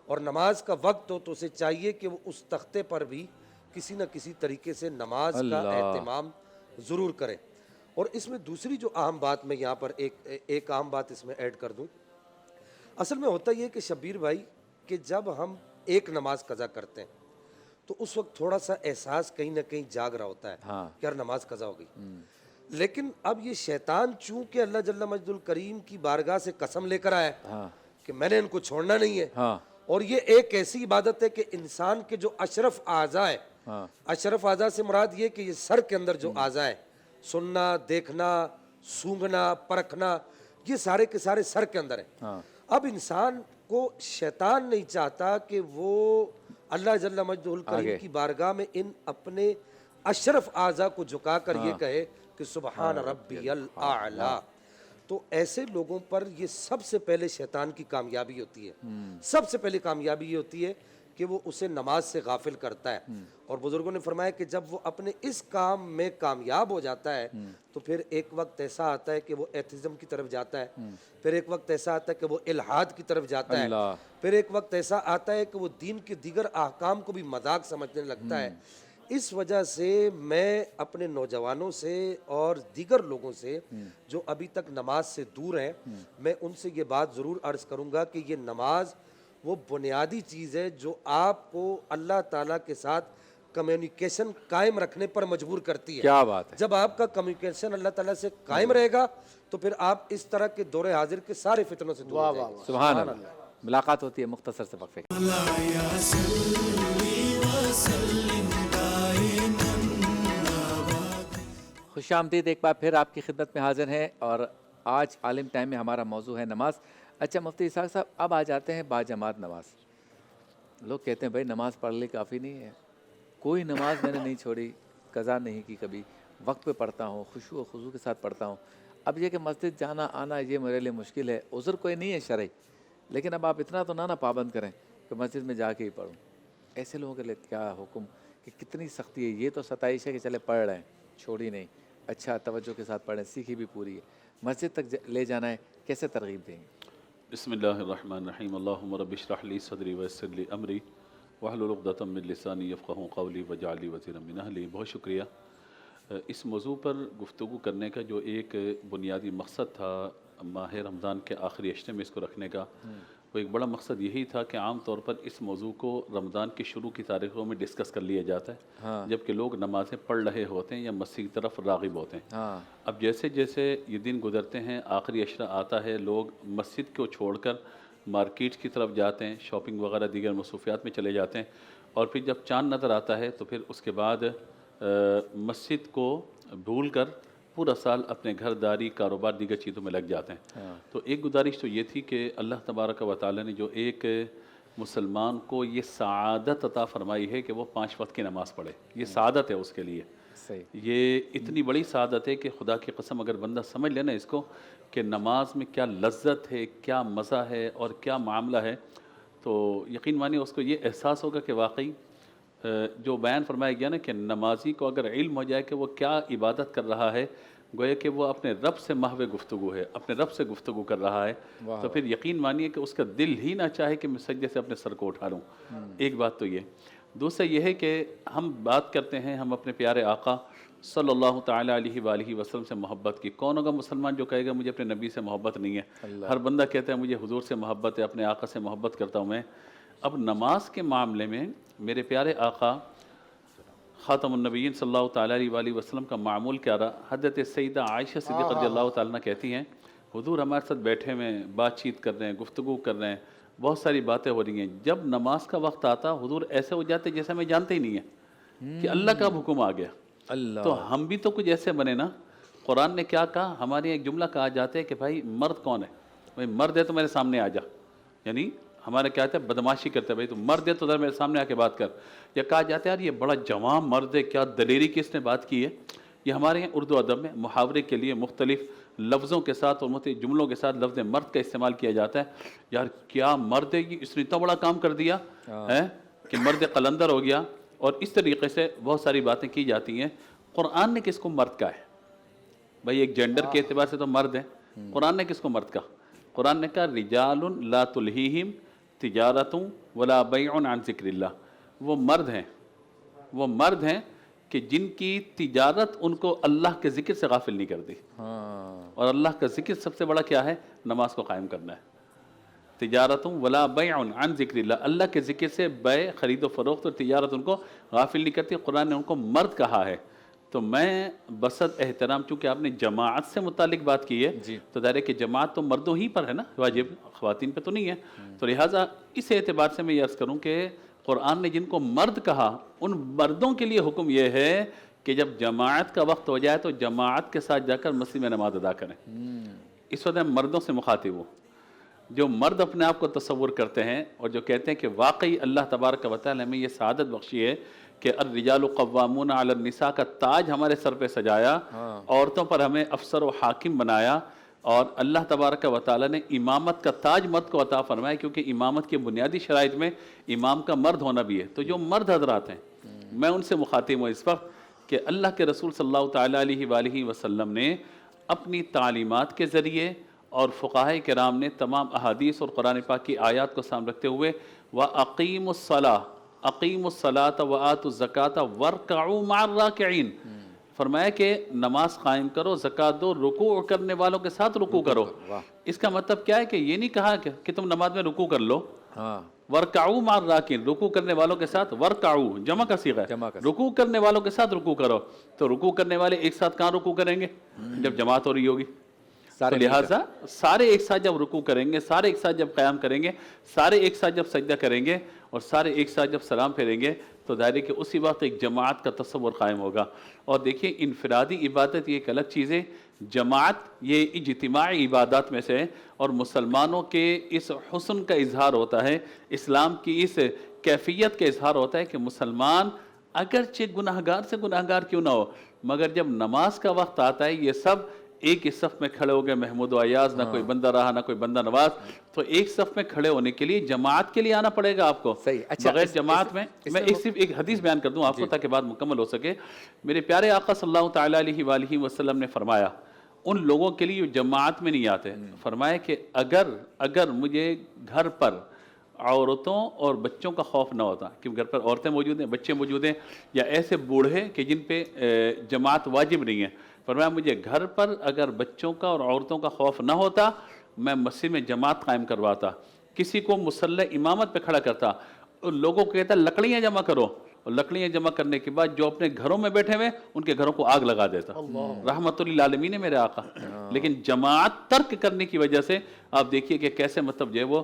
اور نماز کا وقت ہو تو اسے چاہیے کہ وہ اس تختے پر بھی کسی نہ کسی طریقے سے نماز کا اہتمام ضرور کرے۔ اور اس میں دوسری جو اہم بات میں یہاں پر ایک اہم بات اس میں ایڈ کر دوں، اصل میں ہوتا یہ کہ شبیر بھائی کہ جب ہم ایک نماز قضا کرتے ہیں تو اس وقت تھوڑا سا احساس کہیں نہ کہیں جاگ رہا ہوتا ہے کہ یار نماز قضا ہو گئی، لیکن اب یہ شیطان چونکہ اللہ جل مجد الکریم کی بارگاہ سے قسم لے کر آیا ہے کہ میں نے ان کو چھوڑنا نہیں ہے، اور یہ ایک ایسی عبادت ہے کہ انسان کے جو اشرف اعضاء ہے، اشرف اعضاء سے مراد یہ کہ یہ سر کے اندر جو اعضاء ہے، سننا، دیکھنا، سونگھنا، پرکھنا، یہ سارے کے سارے سر کے اندر ہیں۔ اب انسان کو شیطان نہیں چاہتا کہ وہ اللہ جل مجدہ الکریم کی بارگاہ میں ان اپنے اشرف اعضاء کو جھکا کر یہ کہے کہ سبحان ربی الاعلی، تو ایسے لوگوں پر یہ سب سے پہلے شیطان کی کامیابی ہوتی ہے، سب سے پہلے کامیابی یہ ہوتی ہے کہ وہ اسے نماز سے غافل کرتا ہے۔ اور بزرگوں نے فرمایا کہ جب وہ اپنے اس کام میں کامیاب ہو جاتا ہے تو پھر ایک وقت ایسا آتا ہے کہ وہ ایتھزم کی طرف جاتا ہے، پھر ایک وقت ایسا آتا ہے کہ وہ الحاد کی طرف جاتا ہے، پھر ایک وقت ایسا آتا ہے کہ وہ دین کے دیگر احکام کو بھی مذاق سمجھنے لگتا ہے۔ اس وجہ سے میں اپنے نوجوانوں سے اور دیگر لوگوں سے جو ابھی تک نماز سے دور ہیں، میں ان سے یہ بات ضرور عرض کروں گا کہ یہ نماز وہ بنیادی چیز ہے جو آپ کو اللہ تعالیٰ کے ساتھ کمیونیکیشن قائم رکھنے پر مجبور کرتی ہے۔ کیا بات ہے! جب آپ کا کمیونیکیشن اللہ تعالیٰ سے قائم رہے گا تو پھر آپ اس طرح کے دور حاضر کے سارے فتنوں سے دور ہو جائیں گے۔ سبحان اللہ۔ ملاقات ہوتی ہے مختصر سے وقفے کے۔ خوش آمدید، ایک بار پھر آپ کی خدمت میں حاضر ہیں، اور آج عالم ٹائم میں ہمارا موضوع ہے نماز۔ اچھا مفتی اسحاق صاحب، اب آ جاتے ہیں باجماعت نماز۔ لوگ کہتے ہیں بھائی نماز پڑھ لی کافی نہیں ہے، کوئی نماز میں نے نہیں چھوڑی، قضا نہیں کی کبھی، وقت پہ پڑھتا ہوں، خشوع و خضوع کے ساتھ پڑھتا ہوں۔ اب یہ کہ مسجد جانا آنا یہ میرے لیے مشکل ہے، عذر کوئی نہیں ہے شرعی، لیکن اب آپ اتنا تو نہ پابند کریں کہ مسجد میں جا کے ہی پڑھوں۔ ایسے لوگوں کے لیے کیا حکم، کہ کتنی سختی ہے؟ یہ تو ستائش ہے کہ چلے پڑھ رہے ہیں، چھوڑی نہیں، اچھا توجہ کے ساتھ پڑھیں، سیکھی بھی پوری ہے، مسجد تک لے جانا ہے، کیسے ترغیب دیں گے؟ بسم اللہ الرحمن الرحیم، اللہم رب اشرح لی صدری ویسر لی امری واحلل عقدۃ من لسانی یفقہوا قولی واجعل لی وزیرا من اہلی۔ بہت شکریہ۔ اس موضوع پر گفتگو کرنے کا جو ایک بنیادی مقصد تھا ماہ رمضان کے آخری اشرے میں اس کو رکھنے کا، وہ ایک بڑا مقصد یہی تھا کہ عام طور پر اس موضوع کو رمضان کی شروع کی تاریخوں میں ڈسکس کر لیا جاتا ہے جبکہ لوگ نمازیں پڑھ رہے ہوتے ہیں یا مسجد کی طرف راغب ہوتے ہیں۔ اب جیسے جیسے یہ دن گزرتے ہیں، آخری اشرہ آتا ہے، لوگ مسجد کو چھوڑ کر مارکیٹ کی طرف جاتے ہیں، شاپنگ وغیرہ دیگر مصروفیات میں چلے جاتے ہیں، اور پھر جب چاند نظر آتا ہے تو پھر اس کے بعد مسجد کو بھول کر پورا سال اپنے گھر داری، کاروبار، دیگر چیزوں میں لگ جاتے ہیں۔ تو ایک گزارش تو یہ تھی کہ اللہ تبارک و تعالیٰ نے جو ایک مسلمان کو یہ سعادت عطا فرمائی ہے کہ وہ 5 وقت کی نماز پڑھے، یہ سعادت ہے اس کے لیے۔ یہ اتنی بڑی سعادت ہے کہ خدا کی قسم اگر بندہ سمجھ لے نا اس کو کہ نماز میں کیا لذت ہے، کیا مزہ ہے اور کیا معاملہ ہے، تو یقین مانیے اس کو یہ احساس ہوگا کہ واقعی جو بیان فرمایا گیا نا کہ نمازی کو اگر علم ہو جائے کہ وہ کیا عبادت کر رہا ہے، گویا کہ وہ اپنے رب سے محو گفتگو ہے، اپنے رب سے گفتگو کر رہا ہے، تو پھر یقین مانیے کہ اس کا دل ہی نہ چاہے کہ میں سجدے سے اپنے سر کو اٹھا لوں۔ ایک بات تو یہ، دوسرا یہ ہے کہ ہم بات کرتے ہیں ہم اپنے پیارے آقا صلی اللہ تعالیٰ علیہ وآلہ وسلم سے محبت کی۔ کون ہوگا مسلمان جو کہے گا مجھے اپنے نبی سے محبت نہیں ہے؟ ہر بندہ کہتا ہے مجھے حضور سے محبت ہے، اپنے آقا سے محبت کرتا ہوں میں۔ اب نماز کے معاملے میں میرے پیارے آقا خاتم النبیین صلی اللہ تعالیٰ علیہ وآلہ وسلم کا معمول کیا رہا؟ حضرت سیدہ عائشہ صدیقہ رضی اللہ تعالیٰ عنہ کہتی ہیں حضور ہمارے ساتھ بیٹھے ہوئے ہیں، بات چیت کر رہے ہیں، گفتگو کر رہے ہیں، بہت ساری باتیں ہو رہی ہیں، جب نماز کا وقت آتا حضور ایسے ہو جاتے جیسے ہمیں جانتے ہی نہیں ہیں کہ اللہ کا حکم آ گیا۔ اللہ، تو ہم بھی تو کچھ ایسے بنے نا۔ قرآن نے کیا کہا؟ ہمارے ایک جملہ کہا جاتا ہے کہ بھائی مرد کون ہے؟ بھائی مرد ہے تو میرے سامنے آ جا، یعنی ہمارے کیا ہے بدماشی کرتے ہیں، بھائی تو مرد ہے تو ذرا میرے سامنے آ کے بات کر۔ یا کہا جاتا ہے یار یہ بڑا جوان مرد ہے، کیا دلیری کی اس نے بات کی ہے۔ یہ ہمارے یہاں اردو ادب میں محاورے کے لیے مختلف لفظوں کے ساتھ اور مختلف جملوں کے ساتھ لفظ مرد کا استعمال کیا جاتا ہے۔ یار کیا مرد ہے، اس نے اتنا بڑا کام کر دیا ہے کہ مرد قلندر ہو گیا، اور اس طریقے سے بہت ساری باتیں کی جاتی ہیں۔ قرآن نے کس کو مرد کہا ہے؟ بھائی ایک جینڈر کے اعتبار سے تو مرد ہے، قرآن نے کس کو مرد کہا؟ قرآن نے کہا رجال لا تلہیہم تجارت ولا بیع عن ذکر اللہ۔ وہ مرد ہیں، وہ مرد ہیں کہ جن کی تجارت ان کو اللہ کے ذکر سے غافل نہیں کرتی، اور اللہ کا ذکر سب سے بڑا کیا ہے؟ نماز کو قائم کرنا ہے۔ تجارت ولا بیع عن ذکر اللہ، اللہ کے ذکر سے بیع خرید و فروخت اور تجارت ان کو غافل نہیں کرتی۔ قرآن نے ان کو مرد کہا ہے۔ تو میں بصد احترام، چونکہ آپ نے جماعت سے متعلق بات کی ہے تو ظاہر ہے کہ جماعت تو مردوں ہی پر ہے نا، واجب خواتین پہ تو نہیں ہے، تو لہٰذا اس اعتبار سے میں یہ عرض کروں کہ قرآن نے جن کو مرد کہا ان مردوں کے لیے حکم یہ ہے کہ جب جماعت کا وقت ہو جائے تو جماعت کے ساتھ جا کر مسجد میں نماز ادا کریں۔ اس وقت میں مردوں سے مخاطب ہوں، جو مرد اپنے آپ کو تصور کرتے ہیں اور جو کہتے ہیں کہ واقعی اللہ تبارک و تعالی ہمیں یہ سعادت بخشی ہے کہ الرجال قوامون علی النساء کا تاج ہمارے سر پہ سجایا، عورتوں پر ہمیں افسر و حاکم بنایا، اور اللہ تبارک و تعالی نے امامت کا تاج مرد کو عطا فرمایا، کیونکہ امامت کی بنیادی شرائط میں امام کا مرد ہونا بھی ہے۔ تو جو مرد حضرات ہیں میں ان سے مخاطب ہوں اس وقت کہ اللہ کے رسول صلی اللہ تعالیٰ علیہ وآلہ وسلم نے اپنی تعلیمات کے ذریعے اور فقہاء کرام نے تمام احادیث اور قرآن پاک کی آیات کو سامنے رکھتے ہوئے وَأَقِيمُوا الصَّلَاةَ اقیموا الصلاۃ وآتوا الزکاۃ وارکعوا مع الراکعین، فرمایا کہ نماز قائم کرو، زکوٰۃ دو، رکوع کرنے والوں کے ساتھ رکوع کرو۔ اس کا مطلب کیا ہے کہ یہ نہیں کہا کہ تم نماز میں رکوع کر لو، وارکعوا مع الراکعین، رکوع کرنے والوں کے ساتھ، وارکعوا جمع کا صیغہ ہے، رکوع کرنے والوں کے ساتھ رکوع کرو۔ تو رکوع کرنے والے ایک ساتھ کہاں رکوع کریں گے؟ جب جماعت ہو رہی ہوگی۔ تو لہٰذا سارے ایک ساتھ جب رکوع کریں گے، سارے ایک ساتھ جب قیام کریں گے، سارے ایک ساتھ جب سجدہ کریں گے، اور سارے ایک ساتھ جب سلام پھیریں گے، تو ظاہر ہے کہ اسی وقت ایک جماعت کا تصور قائم ہوگا۔ اور دیکھیے انفرادی عبادت یہ ایک الگ چیز ہے، جماعت یہ اجتماعی عبادات میں سے ہے، اور مسلمانوں کے اس حسن کا اظہار ہوتا ہے، اسلام کی اس کیفیت کا اظہار ہوتا ہے کہ مسلمان اگرچہ گناہگار سے گناہگار کیوں نہ ہو، مگر جب نماز کا وقت آتا ہے یہ سب ایک ہی صف میں کھڑے ہو گئے، محمود و ایاز، نہ کوئی بندہ رہا نہ کوئی بندہ نواز، تو ایک صف میں کھڑے ہونے کے لیے جماعت کے لیے آنا پڑے گا آپ کو۔ بغیر جماعت میں صرف ایک حدیث بیان کر دوں آپ کو تاکہ بات مکمل ہو سکے۔ میرے پیارے آقا صلی اللہ تعالیٰ علیہ وآلہ وسلم نے فرمایا ان لوگوں کے لیے جو جماعت میں نہیں آتے، فرمایا کہ اگر مجھے گھر پر عورتوں اور بچوں کا خوف نہ ہوتا، کہ گھر پر عورتیں موجود ہیں، بچے موجود ہیں، یا ایسے بوڑھے کہ جن پہ جماعت واجب نہیں ہے، فرمایا مجھے گھر پر اگر بچوں کا اور عورتوں کا خوف نہ ہوتا میں مسجد میں جماعت قائم کرواتا، کسی کو مصلی امامت پہ کھڑا کرتا، ان لوگوں کو کہتا لکڑیاں جمع کرو، اور لکڑیاں جمع کرنے کے بعد جو اپنے گھروں میں بیٹھے ہوئے ان کے گھروں کو آگ لگا دیتا۔ رحمت للعالمین ہے میرے آقا۔ لیکن جماعت ترک کرنے کی وجہ سے آپ دیکھیے کہ کیسے مطلب جو ہے وہ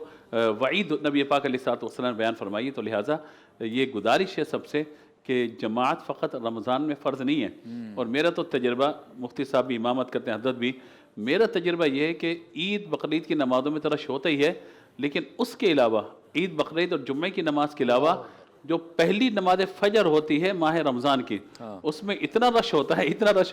وعید نبی پاک علیہ الصلوۃ والسلام بیان فرمائی۔ تو لہٰذا یہ گزارش ہے سب سے کہ جماعت فقط رمضان میں فرض نہیں ہے، اور میرا تو تجربہ، مفتی صاحب بھی امامت کرتے ہیں، حضرت بھی، میرا تجربہ یہ ہے کہ عید بقرعید کی نمازوں میں تو رش ہوتا ہی ہے، لیکن اس کے علاوہ عید بقرعید اور جمعے کی نماز کے علاوہ جو پہلی نماز فجر ہوتی ہے ماہ رمضان کی، اس میں اتنا رش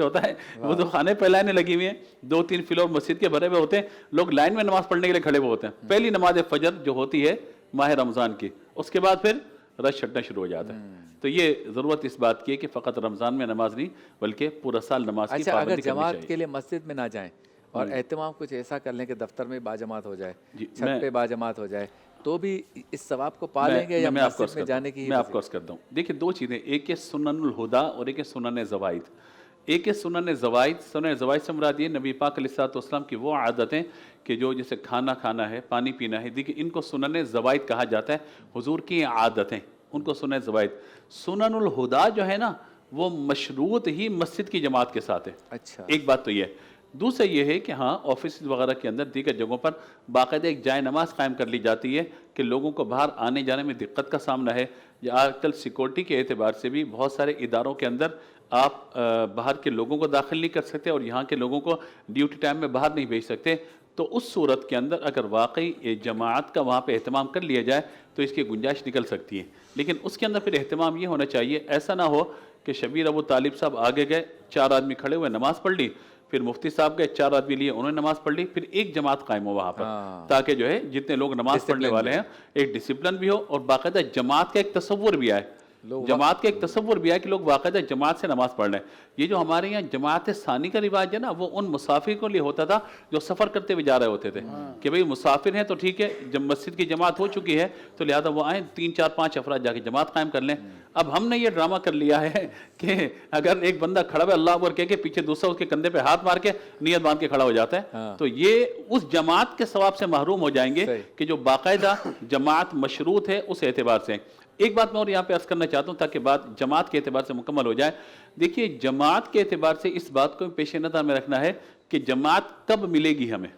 ہوتا ہے، وہ تو خانے پہ لائنیں لگی ہوئی ہیں، 2-3 فلور مسجد کے بھرے ہوئے ہوتے ہیں، لوگ لائن میں نماز پڑھنے کے لیے کھڑے ہوئے ہوتے ہیں، پہلی نماز فجر جو ہوتی ہے ماہ رمضان کی، اس کے بعد پھر رش چھٹنا شروع ہو جاتا ہے۔ تو یہ ضرورت اس بات کی ہے کہ فقط رمضان میں نماز نہیں بلکہ پورا سال نماز کی اچھا اگر پابندی کرنی جماعت چاہیے۔ کے لیے مسجد میں نہ جائیں اور اہتمام کچھ ایسا کر لیں کہ دفتر میں باجماعت ہو جائے، جی، چھت پہ باجماعت ہو جائے، تو بھی اس ثواب کو پا لیں گے یا میں آپ کو مسجد میں جانے کی ہی میں آپ کو عرض کرتا ہوں، دیکھیں دو چیزیں، ایک ہے سنن الہدا اور ایک ہے سنن زوائد۔ ایک ہے سنن زوائد، سنن زوائد سے مراد یہ نبی پاک علیہ الصلوۃ والسلام کی وہ عادتیں کہ جو جیسے کھانا کھانا ہے، پانی پینا ہے، دیکھیں ان کو سنن زوائد کہا جاتا ہے، حضور کی عادتیں، ان کو سنن زوائد۔ سنن الہدا جو ہے نا وہ مشروط ہی مسجد کی جماعت کے ساتھ ہے۔ اچھا ایک بات تو یہ ہے۔ دوسرا یہ ہے کہ ہاں آفس وغیرہ کے اندر دیگر جگہوں پر باقاعدہ ایک جائے نماز قائم کر لی جاتی ہے کہ لوگوں کو باہر آنے جانے میں دقت کا سامنا ہے، یا آج کل سیکورٹی کے اعتبار سے بھی بہت سارے اداروں کے اندر آپ باہر کے لوگوں کو داخل نہیں کر سکتے اور یہاں کے لوگوں کو ڈیوٹی ٹائم میں باہر نہیں بھیج سکتے، تو اس صورت کے اندر اگر واقعی جماعت کا وہاں پہ اہتمام کر لیا جائے تو اس کی گنجائش نکل سکتی ہے۔ لیکن اس کے اندر پھر اہتمام یہ ہونا چاہیے، ایسا نہ ہو کہ شبیر ابو طالب صاحب آگے گئے، 4 آدمی کھڑے ہوئے نماز پڑھ لی، پھر مفتی صاحب گئے 4 آدمی لیے انہوں نے نماز پڑھ لی، پھر ایک جماعت قائم ہو وہاں پر، تاکہ جو ہے جتنے لوگ نماز پڑھنے والے ہیں ایک ڈسپلن بھی ہو اور باقاعدہ جماعت کا ایک تصور بھی آئے، جماعت کا ایک تصور بھی آئے کہ لوگ باقاعدہ جماعت سے نماز پڑھ رہے ہیں۔ یہ جو ہمارے یہاں جماعت ثانی کا رواج ہے نا، وہ ان مسافر کو لیے ہوتا تھا جو سفر کرتے ہوئے جا رہے ہوتے تھے کہ بھئی مسافر ہیں تو ٹھیک ہے، جب مسجد کی جماعت ہو چکی ہے تو لہذا وہ آئیں 3 4 5 افراد جا کے جماعت قائم کر لیں۔ اب ہم نے یہ ڈرامہ کر لیا ہے کہ اگر ایک بندہ کھڑا ہوا اللہ اکبر کہہ کے پیچھے دوسرا اس کے کندھے پہ ہاتھ مار کے نیت باندھ کے کھڑا ہو جاتا ہے، تو یہ اس جماعت کے ثواب سے محروم ہو جائیں گے کہ جو باقاعدہ جماعت مشروط ہے اس اعتبار سے۔ ایک بات میں اور یہاں پہ عرض کرنا چاہتا ہوں تاکہ بات جماعت کے اعتبار سے مکمل ہو جائے۔ دیکھیے جماعت کے اعتبار سے اس بات کو پیش نظر میں رکھنا ہے کہ جماعت کب ملے گی ہمیں،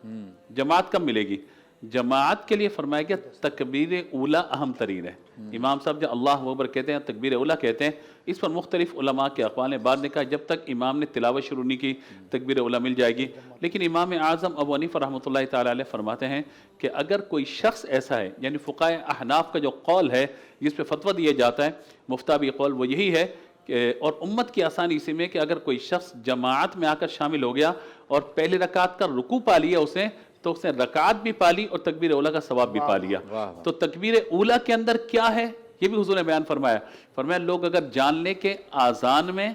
جماعت کب ملے گی۔ جماعت کے لیے فرمایا گیا تکبیر اولا اہم ترین ہے۔ امام صاحب جب اللہ اکبر کہتے ہیں تکبیر اولا کہتے ہیں، اس پر مختلف علماء کے اقوال ہیں، بعد نے کہا جب تک امام نے تلاوت شروع نہیں کی تکبیر اولا مل جائے گی، لیکن امام اعظم ابو حنیفہ رحمۃ اللہ تعالی علیہ فرماتے ہیں کہ اگر کوئی شخص ایسا ہے، یعنی فقہائے احناف کا جو قول ہے جس پہ فتویٰ دیا جاتا ہے، مفتابی قول وہ یہی ہے کہ اور امت کی آسانی اسی میں کہ اگر کوئی شخص جماعت میں آ کر شامل ہو گیا اور پہلی رکعت کا رکوع پا لیا اسے، تو اس نے رکعت بھی پالی اور تکبیر اولا کا ثواب بھی پا لیا۔ تو تکبیر اولا کے اندر کیا ہے یہ بھی حضور نے بیان فرمایا، فرمایا لوگ اگر جان لیں کہ آذان میں،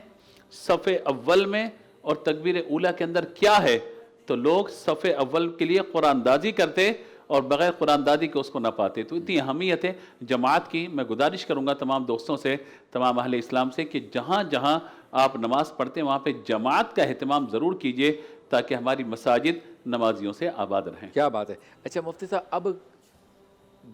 صف اول میں اور تکبیر اولا کے اندر کیا ہے، تو لوگ صف اول کے لیے قرآن دازی کرتے اور بغیر قرآن دادی کے اس کو نہ پاتے۔ تو اتنی اہمیت ہے جماعت کی۔ میں گزارش کروں گا تمام دوستوں سے، تمام اہل اسلام سے کہ جہاں جہاں آپ نماز پڑھتے ہیں وہاں پہ جماعت کا اہتمام ضرور کیجئے تاکہ ہماری مساجد نمازیوں سے آباد رہیں۔ کیا بات ہے۔ اچھا مفتی صاحب، اب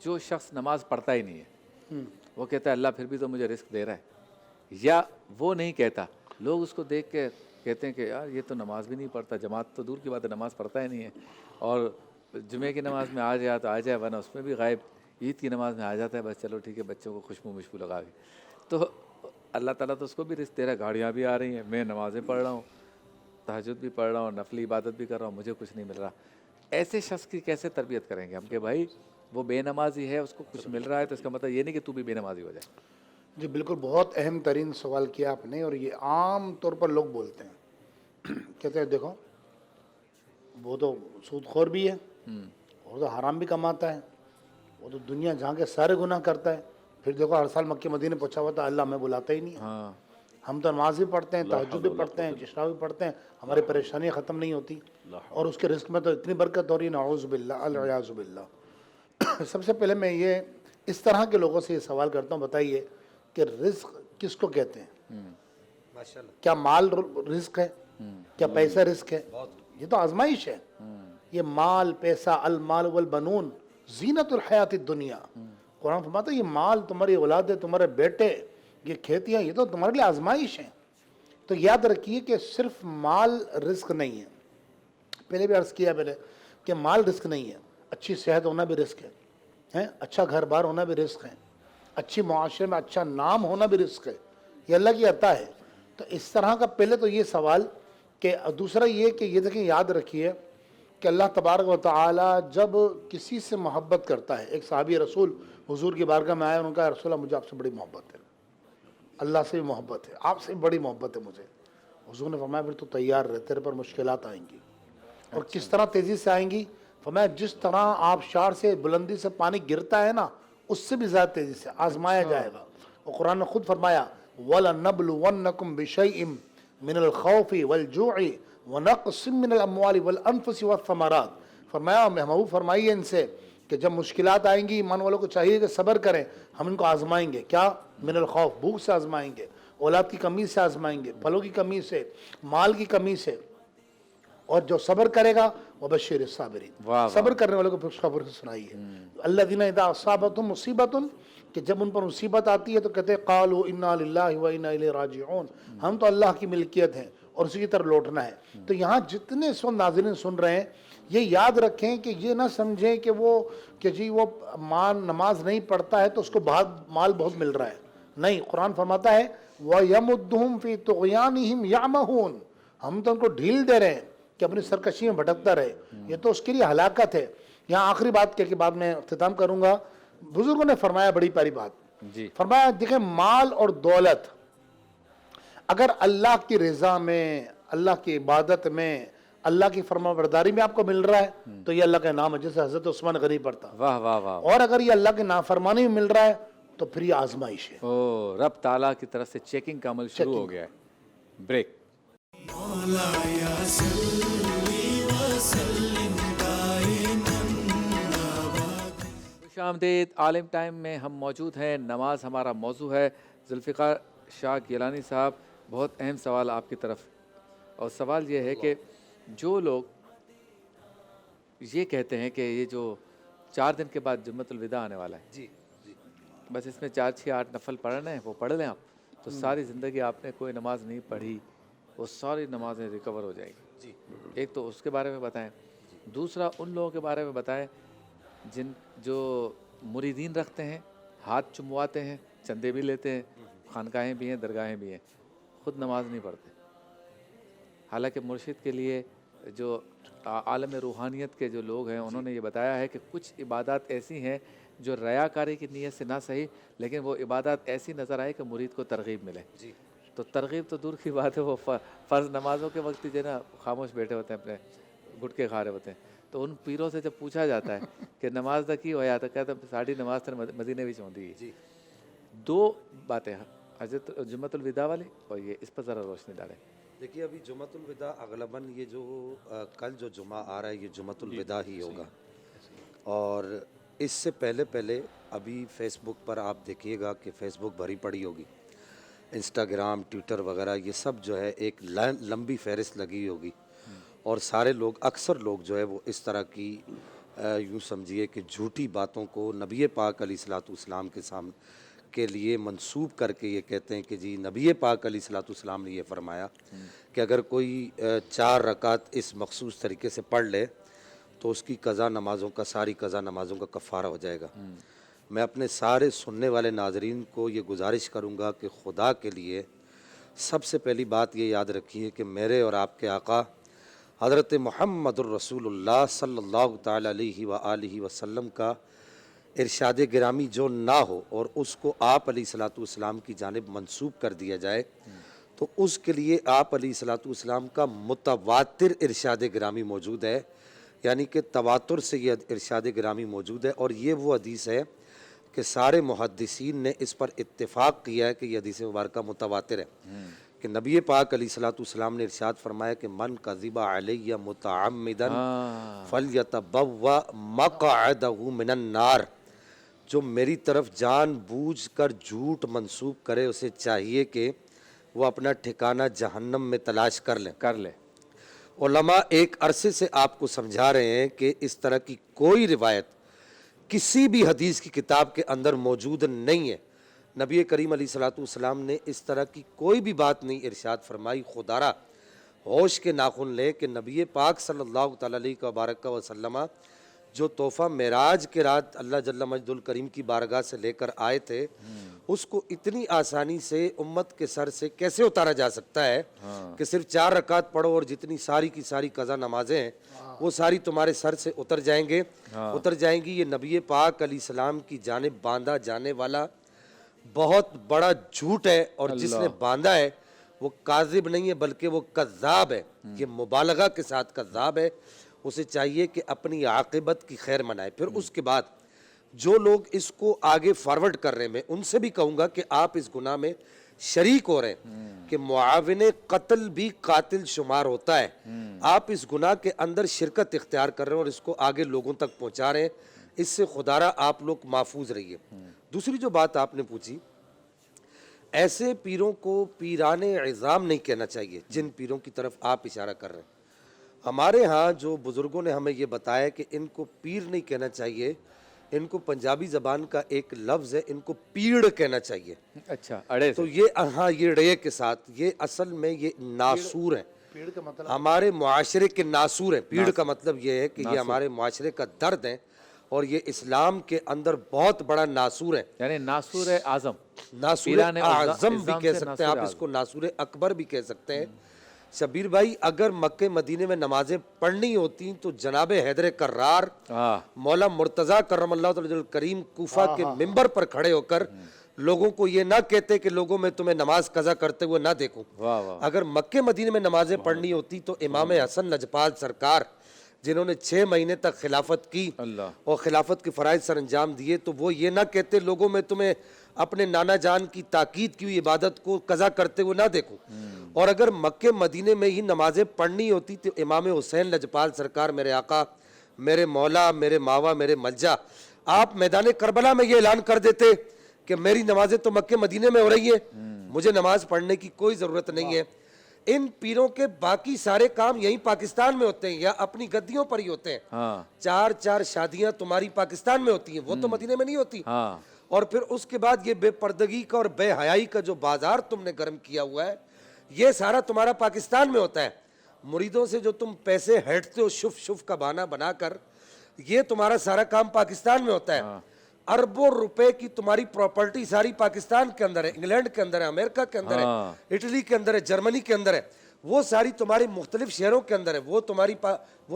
جو شخص نماز پڑھتا ہی نہیں ہے، وہ کہتا ہے اللہ پھر بھی تو مجھے رزق دے رہا ہے، یا وہ نہیں کہتا، لوگ اس کو دیکھ کے کہتے ہیں کہ یار یہ تو نماز بھی نہیں پڑھتا، جماعت تو دور کی بات ہے نماز پڑھتا ہی نہیں ہے، اور جمعے کی نماز میں آ جائے تو آ جائے ورنہ اس میں بھی غائب، عید کی نماز میں آ جاتا ہے بس چلو ٹھیک ہے بچوں کو خوشبو مشبو لگا کے۔ تو اللہ تعالیٰ تو اس کو بھی رزق دے رہا ہے، گاڑیاں بھی آ رہی ہیں، میں نمازیں پڑھ رہا ہوں، تہجد بھی پڑھ رہا ہوں، نفلی عبادت بھی کر رہا ہوں، مجھے کچھ نہیں مل رہا۔ ایسے شخص کی کیسے تربیت کریں گے ہم کہ بھائی وہ بے نمازی ہے، اس کو کچھ مل رہا ہے تو اس کا مطلب یہ نہیں کہ تو بھی بے نمازی ہو جائے۔ جی بالکل، بہت اہم ترین سوال کیا آپ نے، اور یہ عام طور پر لوگ بولتے ہیں، کہتے ہیں دیکھو وہ تو سود خور بھی ہے، وہ تو حرام بھی کماتا ہے، وہ تو دنیا جہاں کے سارے گناہ کرتا ہے، پھر دیکھو ہر سال مکہ مدینے پہنچا ہوا تھا، اللہ ہمیں بلاتا ہی نہیں ہے، ہم تو نماز بھی پڑھتے ہیں، تہجد بھی پڑھتے ہیں، عشاء بھی پڑھتے ہیں، ہماری پریشانیاں ختم نہیں ہوتی، اور اس کے رزق میں تو اتنی برکت ہو رہی ہے، نعوذ باللہ العیاذ باللہ۔ سب سے پہلے میں یہ اس طرح کے لوگوں سے یہ سوال کرتا ہوں، بتائیے کہ رزق کس کو کہتے ہیں؟ کیا مال رزق ہے؟ کیا پیسہ رزق ہے؟ یہ تو آزمائش ہے۔ یہ مال، پیسہ، المال والبنون زینت الحیات الدنیا، قرآن فرماتا ہے یہ مال، تمہاری اولادیں، تمہارے بیٹے، یہ کھیتیاں، یہ تو تمہارے لیے آزمائش ہیں۔ تو یاد رکھیے کہ صرف مال رزق نہیں ہے، پہلے بھی عرض کیا پہلے کہ مال رزق نہیں ہے، اچھی صحت ہونا بھی رزق ہے، اچھا گھر بار ہونا بھی رزق ہے، اچھی معاشرے میں اچھا نام ہونا بھی رزق ہے، یہ اللہ کی عطا ہے۔ تو اس طرح کا پہلے تو یہ سوال کہ دوسرا یہ کہ یہ دیکھیں یاد رکھیے کہ اللہ تبارک و تعالی جب کسی سے محبت کرتا ہے، ایک صحابی رسول حضور کی بارگاہ میں آئے اور ان کا رسول اللہ مجھے آپ سے بڑی محبت ہے، اللہ سے بھی محبت ہے، آپ سے بڑی محبت ہے مجھے، حضور نے فرمایا پھر تو تیار رہ، تیرے پر مشکلات آئیں گی، اور کس طرح تیزی سے آئیں گی؟ فرمایا جس طرح آبشار سے بلندی سے پانی گرتا ہے نا، اس سے بھی زیادہ تیزی سے آزمایا جائے گا، اور قرآن نے خود فرمایا وَلَنَبْلُوَنَّكُمْ بِشَيْءٍ مِّنَ الْخَوْفِ وَالْجُوعِ وَنَقْصٍ مِّنَ الْأَمْوَالِ وَالْأَنفُسِ وَالثَّمَرَاتِ، فرمایا محبوب فرمائیے ان سے کہ جب مشکلات آئیں گی ایمان والوں کو چاہیے کہ صبر کریں، ہم ان کو آزمائیں گے. کیا؟ من الخوف، بھوک سے آزمائیں گے، اولاد کی کمی سے آزمائیں گے، پھلوں کی کمی سے، مال کی کمی سے. اور جو صبر کرے گا وبشر الصابرین، صبر کرنے والوں کو پھر خبر سنائیے. الذین اذا اصابتهم مصیبۃ، کہ جب ان پر مصیبت آتی ہے تو کہتے ہیں قالوا انا للہ و انا الیہ راجعون، ہم تو اللہ کی ملکیت ہیں اور اسی کی طرف لوٹنا ہے. تو یہاں جتنے اس وقت ناظرین سن رہے ہیں یہ یاد رکھیں کہ یہ نہ سمجھیں کہ جی وہ نماز نہیں پڑھتا ہے تو اس کو مال بہت مل رہا ہے. نہیں، قرآن فرماتا ہے وَيَمُدُّهُمْ فِي طُغْيَانِهِمْ يَعْمَهُونَ، ہم تو ان کو ڈھیل دے رہے ہیں کہ اپنی سرکشی میں بھٹکتا رہے. یہ تو اس کے لیے ہلاکت ہے. یہاں آخری بات کہہ کے بعد میں اختتام کروں گا. بزرگوں نے فرمایا بڑی پیاری بات، فرمایا دیکھیں مال اور دولت اگر اللہ کی رضا میں، اللہ کی عبادت میں، اللہ کی فرما برداری میں آپ کو مل رہا ہے تو یہ اللہ کا انعام ہے، جیسے حضرت عثمان غنی پڑھتا. واہ واہ واہ. اور اگر یہ اللہ کی نافرمانی میں مل رہا ہے تو پھر یہ آزمائش ہے. او رب تعالیٰ کی طرف سے چیکنگ کا عمل شروع ہو گیا ہے. بریک. خوش آمدید. عالم ٹائم میں ہم موجود ہیں. نماز ہمارا موضوع ہے. ذوالفقار شاہ گیلانی صاحب، بہت اہم سوال آپ کی طرف، اور سوال یہ ہے کہ جو لوگ یہ کہتے ہیں کہ یہ جو 4 دن کے بعد جمعۃ الوداع آنے والا ہے، جی بس اس میں 4 6 8 نفل پڑھنے ہیں، وہ پڑھ لیں آپ تو ساری زندگی آپ نے کوئی نماز نہیں پڑھی، وہ ساری نمازیں ریکور ہو جائیں گی. جی ایک تو اس کے بارے میں بتائیں. دوسرا ان لوگوں کے بارے میں بتائیں جو مریدین رکھتے ہیں، ہاتھ چمواتے ہیں، چندے بھی لیتے ہیں، خانقاہیں بھی ہیں، درگاہیں بھی ہیں، خود نماز نہیں پڑھتے. حالانکہ مرشد کے لیے جو عالم روحانیت کے جو لوگ ہیں انہوں نے یہ بتایا ہے کہ کچھ عبادات ایسی ہیں جو ریاکاری کی نیت سے نہ صحیح، لیکن وہ عبادات ایسی نظر آئے کہ مرید کو ترغیب ملے. تو ترغیب تو دور کی بات ہے، وہ فرض نمازوں کے وقت جو ہے نا خاموش بیٹھے ہوتے ہیں، اپنے گٹکے کھا رہے ہوتے ہیں. تو ان پیروں سے جب پوچھا جاتا ہے کہ نماز دا کی ہوا تو کہتا ہے ساڑھی نماز تر مدینے بھی چوندی ہے. 2 باتیں حضرت جمعۃ الوداع والی اور یہ، اس پر ذرا روشنی ڈالیں. دیکھیے ابھی جمعۃ الوداع اغلباً یہ جو کل جو جمعہ آ رہا ہے یہ جمعۃ الوداع ہی ہوگا. اور اس سے پہلے ابھی فیس بک پر آپ دیکھیے گا کہ فیس بک بھری پڑی ہوگی، انسٹاگرام، ٹویٹر وغیرہ، یہ سب جو ہے ایک لمبی فہرست لگی ہوگی. اور سارے لوگ، اکثر لوگ جو ہے وہ اس طرح کی یوں سمجھیے کہ جھوٹی باتوں کو نبی پاک علیہ الصلوۃ والسلام کے سامنے کے لیے منسوب کر کے یہ کہتے ہیں کہ جی نبی پاک علیہ الصلوۃ والسلام نے یہ فرمایا کہ اگر کوئی 4 رکعت اس مخصوص طریقے سے پڑھ لے تو اس کی قضا نمازوں کا، ساری قضا نمازوں کا کفارہ ہو جائے گا. میں اپنے سارے سننے والے ناظرین کو یہ گزارش کروں گا کہ خدا کے لیے سب سے پہلی بات یہ یاد رکھیے کہ میرے اور آپ کے آقا حضرت محمد الرسول اللہ صلی اللہ تعالیٰ علیہ وآلہ وسلم کا ارشاد گرامی جو نہ ہو اور اس کو آپ علیہ الصلوۃ والسلام کی جانب منسوب کر دیا جائے تو اس کے لیے آپ علیہ الصلوۃ والسلام کا متواتر ارشاد گرامی موجود ہے. یعنی کہ تواتر سے یہ ارشاد گرامی موجود ہے. اور یہ وہ حدیث ہے کہ سارے محدثین نے اس پر اتفاق کیا ہے کہ یہ حدیث مبارکہ متواتر ہے کہ نبی پاک علیہ الصلوۃ والسلام نے ارشاد فرمایا کہ من کذب علی متعمدا فلیتبوأ مقعدہ من النار، جو میری طرف جان بوجھ کر جھوٹ منسوب کرے اسے چاہیے کہ وہ اپنا ٹھکانہ جہنم میں تلاش کر لے. علماء ایک عرصے سے آپ کو سمجھا رہے ہیں کہ اس طرح کی کوئی روایت کسی بھی حدیث کی کتاب کے اندر موجود نہیں ہے. نبی کریم علیہ الصلوۃ والسلام نے اس طرح کی کوئی بھی بات نہیں ارشاد فرمائی. خدارا ہوش کے ناخن لے کہ نبی پاک صلی اللہ تعالیٰ علیہ وبارک وسلم جو تحفہ معراج کے رات اللہ جل مجد الکریم کی بارگاہ سے لے کر آئے تھے اس کو اتنی آسانی سے امت کے سر سے کیسے اتارا جا سکتا ہے کہ صرف 4 رکعت پڑھو اور جتنی ساری کی ساری قضا نمازیں ہیں وہ ساری تمہارے سر سے اتر جائیں گی. یہ نبی پاک علیہ السلام کی جانب باندھا جانے والا بہت بڑا جھوٹ ہے. اور جس نے باندھا ہے وہ کاذب نہیں ہے بلکہ وہ کذاب ہے. یہ مبالغہ کے ساتھ کذاب ہے. اسے چاہیے کہ اپنی عاقبت کی خیر منائے. پھر اس کے بعد جو لوگ اس کو آگے فارورڈ کر رہے ہیں میں ان سے بھی کہوں گا کہ آپ اس گناہ میں شریک ہو رہے ہیں کہ معاون قتل بھی قاتل شمار ہوتا ہے. آپ اس گناہ کے اندر شرکت اختیار کر رہے ہیں اور اس کو آگے لوگوں تک پہنچا رہے ہیں. اس سے خدارہ آپ لوگ محفوظ رہیے. دوسری جو بات آپ نے پوچھی، ایسے پیروں کو پیران عظام نہیں کہنا چاہیے جن پیروں کی طرف آپ اشارہ کر رہے ہیں. ہمارے ہاں جو بزرگوں نے ہمیں یہ بتایا کہ ان کو پیر نہیں کہنا چاہیے، ان کو پنجابی زبان کا ایک لفظ ہے، ان کو پیڑ کہنا چاہیے. اچھا، اڑے تو سے. یہ ہاں یہ ڑے کے ساتھ، یہ اصل میں یہ ناسور ہیں. پیڑ کا مطلب ہمارے معاشرے کے ناسور ہیں. پیڑ کا مطلب یہ ہے کہ یہ ہمارے معاشرے کا درد ہے اور یہ اسلام کے اندر بہت بڑا ناسور ہے. یعنی ناصور اعظم. ناسور پیران اعظم بھی اعظم کہہ سے سکتے ہیں آپ، ناصور اس کو ناسور اکبر بھی کہہ سکتے ہیں. شبیر بھائی، اگر مکہ مدینے میں نمازیں پڑھنی ہوتی تو جناب حیدر کرار، ہاں، مولا مرتضیٰ کرم اللہ تعالی الکریم کوفہ کے ممبر پر کھڑے ہو کر لوگوں کو یہ نہ کہتے کہ لوگوں میں تمہیں نماز قضا کرتے ہوئے نہ دیکھوں. واہ واہ. اگر مکہ مدینے میں نمازیں پڑھنی ہوتی تو امام حسن لجپال سرکار جنہوں نے 6 مہینے تک خلافت کی اللہ. اور خلافت کے فرائض سر انجام دیے، تو وہ یہ نہ کہتے لوگوں میں تمہیں اپنے نانا جان کی تاکید کی ہوئی عبادت کو قضا کرتے ہوئے نہ دیکھوں. اور اگر مکہ مدینے میں ہی نمازیں پڑھنی ہوتی تو امام حسین لجپال سرکار، میرے آقا، میرے مولا، میرے ماوا، میرے ملجا، آپ میدان کربلا میں یہ اعلان کر دیتے کہ میری نمازیں تو مکہ مدینے میں ہو رہی ہیں، مجھے نماز پڑھنے کی کوئی ضرورت نہیں ہے. ان پیروں کے باقی سارے کام یہیں پاکستان میں ہوتے ہیں یا اپنی گدیوں پر ہی ہوتے ہیں. ہاں 4 شادیاں تمہاری پاکستان میں ہوتی ہیں، وہ تو مدینے میں نہیں ہوتی. ہاں. اور پھر اس کے بعد یہ بے پردگی کا اور بے حیائی کا جو بازار تم نے گرم کیا ہوا ہے، یہ سارا تمہارا پاکستان میں ہوتا ہے. مریدوں سے جو تم پیسے ہیٹتے ہو شف شف کا بہانہ بنا کر، یہ تمہارا سارا کام پاکستان میں ہوتا ہے. اربوں روپے کی تمہاری پراپرٹی ساری پاکستان کے اندر ہے، انگلینڈ کے اندر ہے، امریکہ کے اندر ہے، اٹلی کے اندر ہے، جرمنی کے اندر ہے. وہ ساری تمہاری مختلف شہروں کے اندر ہے. وہ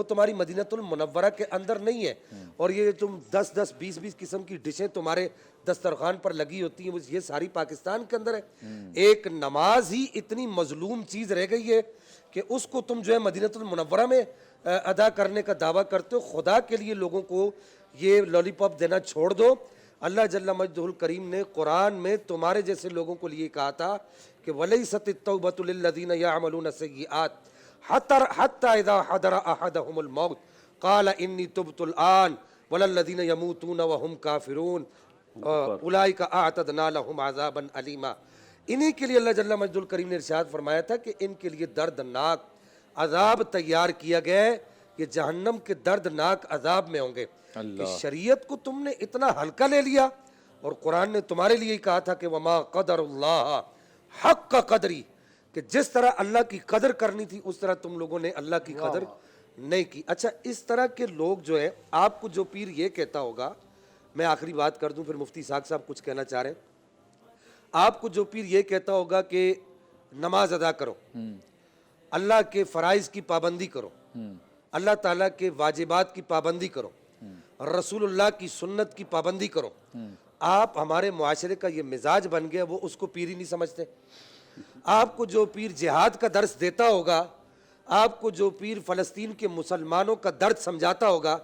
تمہاری مدینۃ المنورہ کے اندر نہیں ہے. اور یہ تم 10 20 قسم کی ڈشیں تمہارے دسترخوان پر لگی ہوتی ہیں، یہ ساری پاکستان کے اندر ہے. ایک نماز ہی اتنی مظلوم چیز رہ گئی ہے کہ اس کو تم جو ہے مدینۃ المنورہ میں ادا کرنے کا دعویٰ کرتے ہو. خدا کے لیے لوگوں کو یہ لالی پاپ دینا چھوڑ دو. اللہ جل مجدہ الکریم نے قرآن میں تمہارے جیسے لوگوں کو لیے کہا تھا کہ وَلَيْسَتِ التَّوْبَةُ لِلَّذِينَ يَعْمَلُونَ السَّيِّئَاتِ حَتَّى إِذَا حَضَرَ أَحَدَهُمُ الْمَوْتُ قَالَ إِنِّي تُبْتُ الْآنَ وَلَا الَّذِينَ يَمُوتُونَ وَهُمْ كَافِرُونَ أُولَٰئِكَ أَعْتَدْنَا لَهُمْ عَذَابًا أَلِيمًا. انہی کے لیے اللہ جل مجدہ الکریم نے ارشاد فرمایا تھا کہ ان کے لیے دردناک عذاب تیار کیا گیا ہے، یہ جہنم کے دردناک عذاب میں ہوں گے. کہ شریعت کو تم نے اتنا ہلکا لے لیا اور قرآن نے تمہارے لیے کہا تھا کہ وما قدر اللہ حق کا قدری، کہ جس طرح اللہ کی قدر کرنی تھی اس طرح تم لوگوں نے اللہ کی قدر نہیں کی. اچھا، اس طرح کے لوگ جو ہے، آپ کو جو پیر یہ کہتا ہوگا، میں آخری بات کر دوں پھر مفتی اسحاق صاحب کچھ کہنا چاہ رہے ہیں. آپ کو جو پیر یہ کہتا ہوگا کہ نماز ادا کرو، اللہ کے فرائض کی پابندی کرو، اللہ تعالیٰ کے واجبات کی پابندی کرو، رسول اللہ کی سنت کی پابندی کرو، آپ ہمارے معاشرے کا یہ مزاج بن گیا، وہ اس کو پیر ہی نہیں سمجھتے. آپ کو جو پیر جہاد کا درس دیتا ہوگا، آپ کو جو پیر فلسطین کے مسلمانوں کا درد سمجھاتا ہوگا،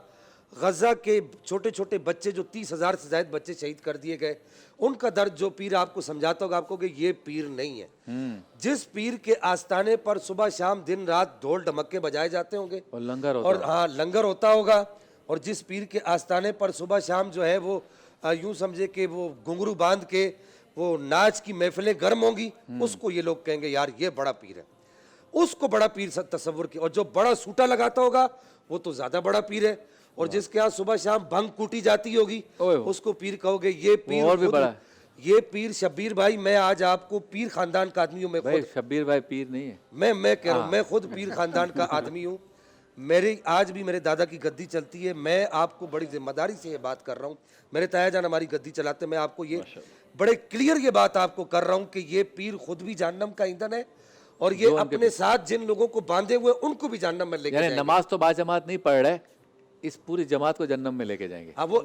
غزہ کے چھوٹے چھوٹے بچے جو 30,000 سے زائد بچے شہید کر دیے گئے، ان کا درد جو پیر آپ کو سمجھاتا ہوگا، آپ کو کہ یہ پیر نہیں ہے. جس پیر کے آستانے پر صبح شام دن رات ڈھول ڈھمکے بجائے جاتے ہوں گے اور لنگر ہوتا اور ہاں لنگر ہوتا ہوگا، اور جس پیر کے آستانے پر صبح شام جو ہے وہ یوں سمجھے کہ وہ گھنگرو باندھ کے وہ ناچ کی محفلیں گرم ہوں گی، اس کو یہ لوگ کہیں گے یار یہ بڑا پیر ہے. اس کو بڑا پیر تصور کیا. اور جو بڑا سوٹا لگاتا ہوگا وہ تو زیادہ بڑا پیر ہے. اور جس کے ہاں صبح شام بھنگ کوٹی جاتی ہوگی اس کو پیر کہو گے. یہ پیر اور بھی بڑا ہے. یہ پیر شبیر بھائی، میں آج آپ کو پیر خاندان کا آدمی ہوں. میں بھائی خود شبیر بھائی پیر نہیں ہے. میں کہہ رہا ہوں، میں خود پیر خاندان کا آدمی ہوں. میری آج بھی میرے دادا کی گدی چلتی ہے. میں آپ کو بڑی ذمہ داری سے یہ بات کر رہا ہوں. میرے تایا جان ہماری گدی چلاتے. میں آپ کو یہ بڑے کلیئر یہ بات آپ کو کر رہا ہوں کہ یہ پیر خود بھی جہنم کا ایندھن ہے اور یہ اپنے ساتھ جن لوگوں کو باندھے ہوئے ان کو بھی جہنم میں لے کے یعنی جائیں گے. نماز تو باجماعت نہیں پڑھ رہے، اس پوری جماعت کو جہنم میں لے کے جائیں گے. اب وہ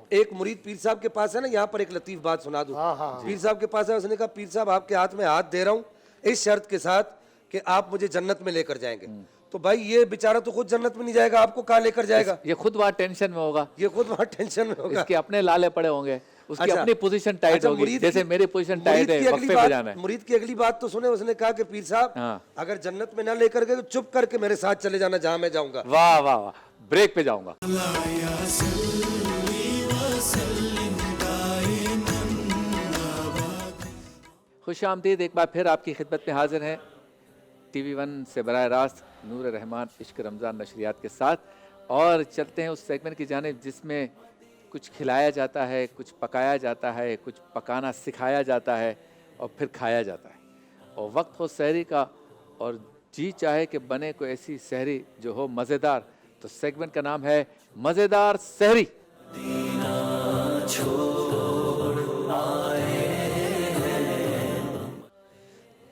ایک مرید پیر صاحب کے پاس ہے نا، یہاں پر ایک لطیف بات سنا دوں. پیر صاحب کے پاس ہے، اس نے کہا پیر صاحب آپ کے ہاتھ میں ہاتھ دے رہا ہوں اس شرط کے ساتھ کہ آپ مجھے جنت میں لے کر جائیں گے. تو بھائی یہ بیچارہ تو خود جنت میں نہیں جائے گا, آپ کو کہاں لے کر جائے گا؟ یہ خود وہاں ٹینشن میں ہوگا, یہ خود وہاں ٹینشن میں ہوگا. اس کے اپنے لالے پڑے ہوں گے, اس کی اچھا. اپنی پوزیشن ٹائٹ اچھا, ہوگی, مرید جیسے کی- میری پوزیشن مرید ٹائٹ ہے, کی اگلی وقفے پہ بات- جانا ہے. مرید کی اگلی بات تو سنے, اس نے کہا کہ پیر صاحب ہاں. اگر جنت میں نہ لے کر گئے تو چپ کر کے میرے ساتھ چلے جانا جہاں میں جاؤں گا. واہ واہ واہ, بریک پہ جاؤں گا. خوش آمدید, ایک بار پھر آپ کی خدمت میں حاضر ہیں ٹی وی ون سے براہ راست نور رحمان عشق رمضان نشریات کے ساتھ, اور چلتے ہیں اس سیگمنٹ کی جانب جس میں کچھ کھلایا جاتا ہے, کچھ پکایا جاتا ہے, کچھ پکانا سکھایا جاتا ہے, اور پھر کھایا جاتا ہے. اور وقت ہو سحری کا, اور جی چاہے کہ بنے کوئی ایسی سحری جو ہو مزیدار, تو سیگمنٹ کا نام ہے مزیدار سحری.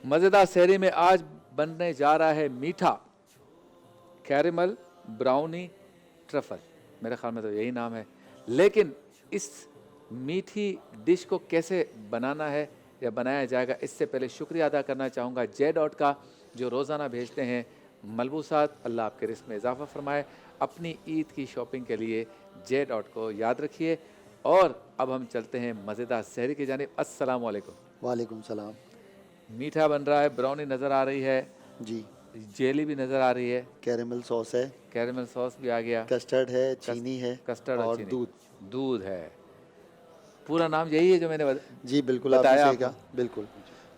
مزیدار سحری میں آج بننے جا رہا ہے میٹھا کیرمل براؤنی ٹرفل, میرے خیال میں تو یہی نام ہے. لیکن اس میٹھی ڈش کو کیسے بنانا ہے یا بنایا جائے گا, اس سے پہلے شکریہ ادا کرنا چاہوں گا جے ڈاٹ کا, جو روزانہ بھیجتے ہیں ملبوسات. اللہ آپ کے رزق میں اضافہ فرمائے. اپنی عید کی شاپنگ کے لیے جے ڈاٹ کو یاد رکھیے. اور اب ہم چلتے ہیں مزیدار سحری کی جانب. السلام علیکم. وعلیکم السلام. میٹھا بن رہا ہے, براؤنی نظر آ رہی ہے, جی, جیلی بھی نظر آ رہی ہے, کیرمل سوس ہے, کیرمل ساس بھی آ گیا, کسٹرڈ ہے, چینی ہے کسٹرڈ اور چینی, دودھ. دودھ ہے. پورا نام یہی ہے جو میں نے جی بالکل, آپ نے بتایا صحیح کہا. بالکل,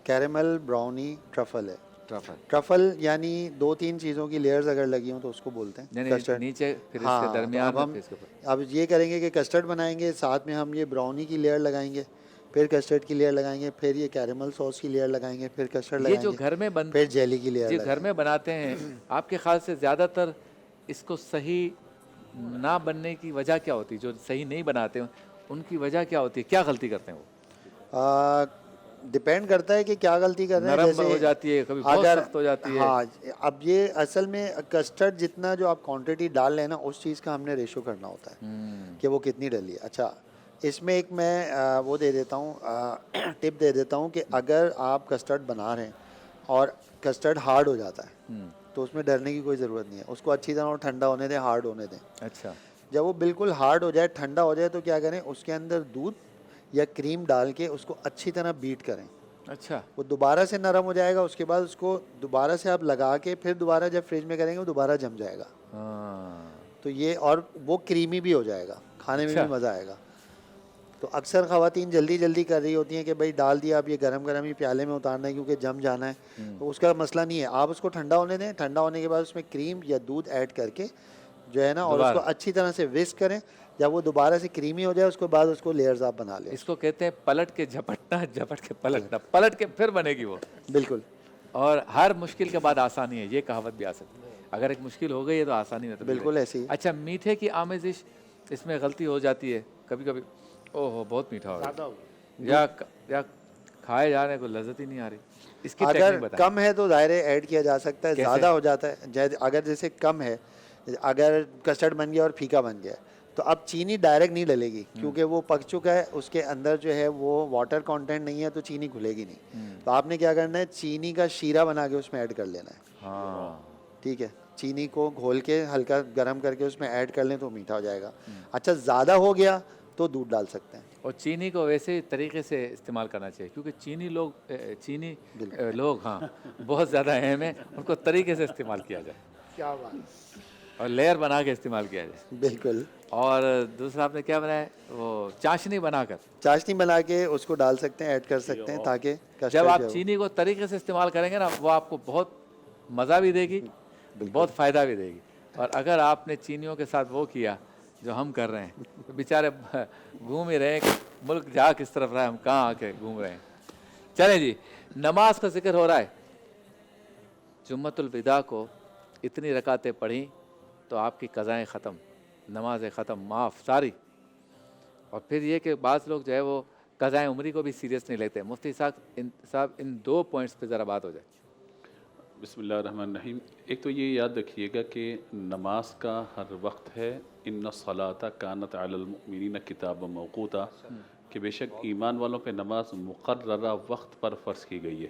کیرمل براؤنی ٹرفل ہے. ٹرفل. ٹرفل یعنی 2-3 چیزوں کی لیئرز اگر لگی ہوں تو اس کو بولتے ہیں یعنی کسٹرڈ. نیچے پھر اس ہاں, کے تو درمیان اب میں ہم پھر اس کے اوپر. اب یہ کریں گے کہ کسٹرڈ بنائیں گے, ساتھ میں ہم یہ براؤنی کی لیئر لگائیں گے, پھر کسٹرڈ کی لیئر لگائیں گے, پھر یہ کیرمل سوس کی لیئر لگائیں گے, پھر کسٹرڈ یہ لگائیں جو گے, گھر میں پھر جیلی کی لیئر جو گھر لگائیں میں بناتے ہیں, آپ کے خیال سے زیادہ تر اس کو صحیح نہ بننے کی وجہ کیا ہوتی ہے؟ جو صحیح نہیں بناتے ہیں ان کی وجہ کیا ہوتی ہے, کیا غلطی کرتے ہیں وہ؟ گے. ڈپینڈ کرتا ہے کہ کیا غلطی کر رہے ہیں. نرم جیسے ہو جاتی ہے, کبھی بہت اگر سخت ہو جاتی ہے. ہاں, اب یہ اصل میں کسٹرڈ جتنا جو آپ کوانٹٹی ڈال لیں نا, اس چیز کا ہم نے ریشو کرنا ہوتا ہے کہ وہ کتنی ڈلی ہے. اچھا, اس میں ایک میں وہ دے دیتا ہوں, ٹپ دے دیتا ہوں کہ اگر آپ کسٹرڈ بنا رہے ہیں اور کسٹرڈ ہارڈ ہو جاتا ہے تو اس میں ڈرنے کی کوئی ضرورت نہیں ہے. اس کو اچھی طرح ٹھنڈا ہونے دیں, ہارڈ ہونے دیں. اچھا, جب وہ بالکل ہارڈ ہو جائے, ٹھنڈا ہو جائے, تو کیا کریں, اس کے اندر دودھ یا کریم ڈال کے اس کو اچھی طرح بیٹ کریں. اچھا, وہ دوبارہ سے نرم ہو جائے گا. اس کے بعد اس کو دوبارہ سے آپ لگا کے پھر دوبارہ جب فریج میں کریں گے وہ دوبارہ جم جائے گا. ہاں, تو یہ, اور وہ کریمی بھی ہو جائے گا, کھانے میں اچھا. بھی مزہ آئے گا. تو اکثر خواتین جلدی جلدی کر رہی ہوتی ہیں کہ بھائی ڈال دیا, اب یہ گرم گرم ہی پیالے میں اتارنا ہے کیونکہ جم جانا ہے. تو اس کا مسئلہ نہیں ہے, آپ اس کو ٹھنڈا ہونے دیں. ٹھنڈا ہونے کے بعد اس میں کریم یا دودھ ایڈ کر کے جو ہے نا, اور اس کو اچھی طرح سے وسک کریں. جب وہ دوبارہ سے کریمی ہو جائے اس کے بعد اس کو لیئرز آپ بنا لیں. اس کو کہتے ہیں پلٹ کے جھپٹنا, جھپٹ کے پلٹنا, پلٹ کے پھر بنے گی وہ. بالکل, اور ہر مشکل کے بعد آسانی ہے, یہ کہاوت بھی آ سکتی ہے. اگر ایک مشکل ہو گئی ہے تو آسانی نہیں. بالکل ایسی. اچھا, میٹھے کی آمیزش اس میں غلطی ہو جاتی ہے کبھی کبھی, او ہو بہت میٹھا ہو رہا ہے, یا کھائے جا رہے ہیں, کوئی لذت ہی نہیں آ رہی. اس کی اگر ٹیکنیک بتائیں. کم ہے تو ظاہر ہے ایڈ کیا جا سکتا ہے. زیادہ ہو جاتا ہے, اگر جیسے کم ہے, اگر کسٹرڈ بن گیا اور پھیکا بن گیا تو اب چینی ڈائریکٹ نہیں ڈلے گی کیونکہ وہ پک چکا ہے. اس کے اندر جو ہے وہ واٹر کانٹینٹ نہیں ہے تو چینی گھلے گی نہیں. تو آپ نے کیا کرنا ہے, چینی کا شیرہ بنا کے اس میں ایڈ کر لینا ہے. ہاں, ٹھیک ہے, چینی کو گھول کے ہلکا گرم کر کے اس میں ایڈ کر لیں تو میٹھا ہو جائے گا. اچھا, زیادہ ہو گیا تو دودھ ڈال سکتے ہیں. اور چینی کو ویسے طریقے سے استعمال کرنا چاہیے کیونکہ چینی لوگ ہاں بہت زیادہ اہم ہیں, ان کو طریقے سے استعمال کیا جائے. کیا بات. اور لیئر بنا کے استعمال کیا جائے. بالکل. اور دوسرا آپ نے کیا بنایا, وہ چاشنی بنا کر, چاشنی بنا کے اس کو ڈال سکتے ہیں, ایڈ کر سکتے ہیں تاکہ جب آپ چینی کو طریقے سے استعمال کریں گے نا, وہ آپ کو بہت مزہ بھی دے گی, بہت فائدہ بھی دے گی. اور اگر آپ نے چینیوں کے ساتھ وہ کیا جو ہم کر رہے ہیں تو بیچارے گھوم ہی رہے ہیں کہ ملک جا کس طرف رہا ہے, ہم کہاں آ کے گھوم رہے ہیں. چلیں جی, نماز کا ذکر ہو رہا ہے. جمعۃ الوداع کو اتنی رکعتیں پڑھیں تو آپ کی قضائیں ختم, نمازیں ختم, معاف ساری. اور پھر یہ کہ بعض لوگ جو ہے وہ قضائیں عمری کو بھی سیریس نہیں لیتے. مفتی صاحب ان 2 پوائنٹس پہ ذرا بات ہو جائے. بسم اللہ الرحمن الرحیم. ایک تو یہ یاد رکھیے گا کہ نماز کا ہر وقت ہے, ان الصلاۃ کانت علی المؤمنین کتابا موقوتا, کہ بے شک ایمان والوں پہ نماز مقررہ وقت پر فرض کی گئی ہے.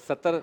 70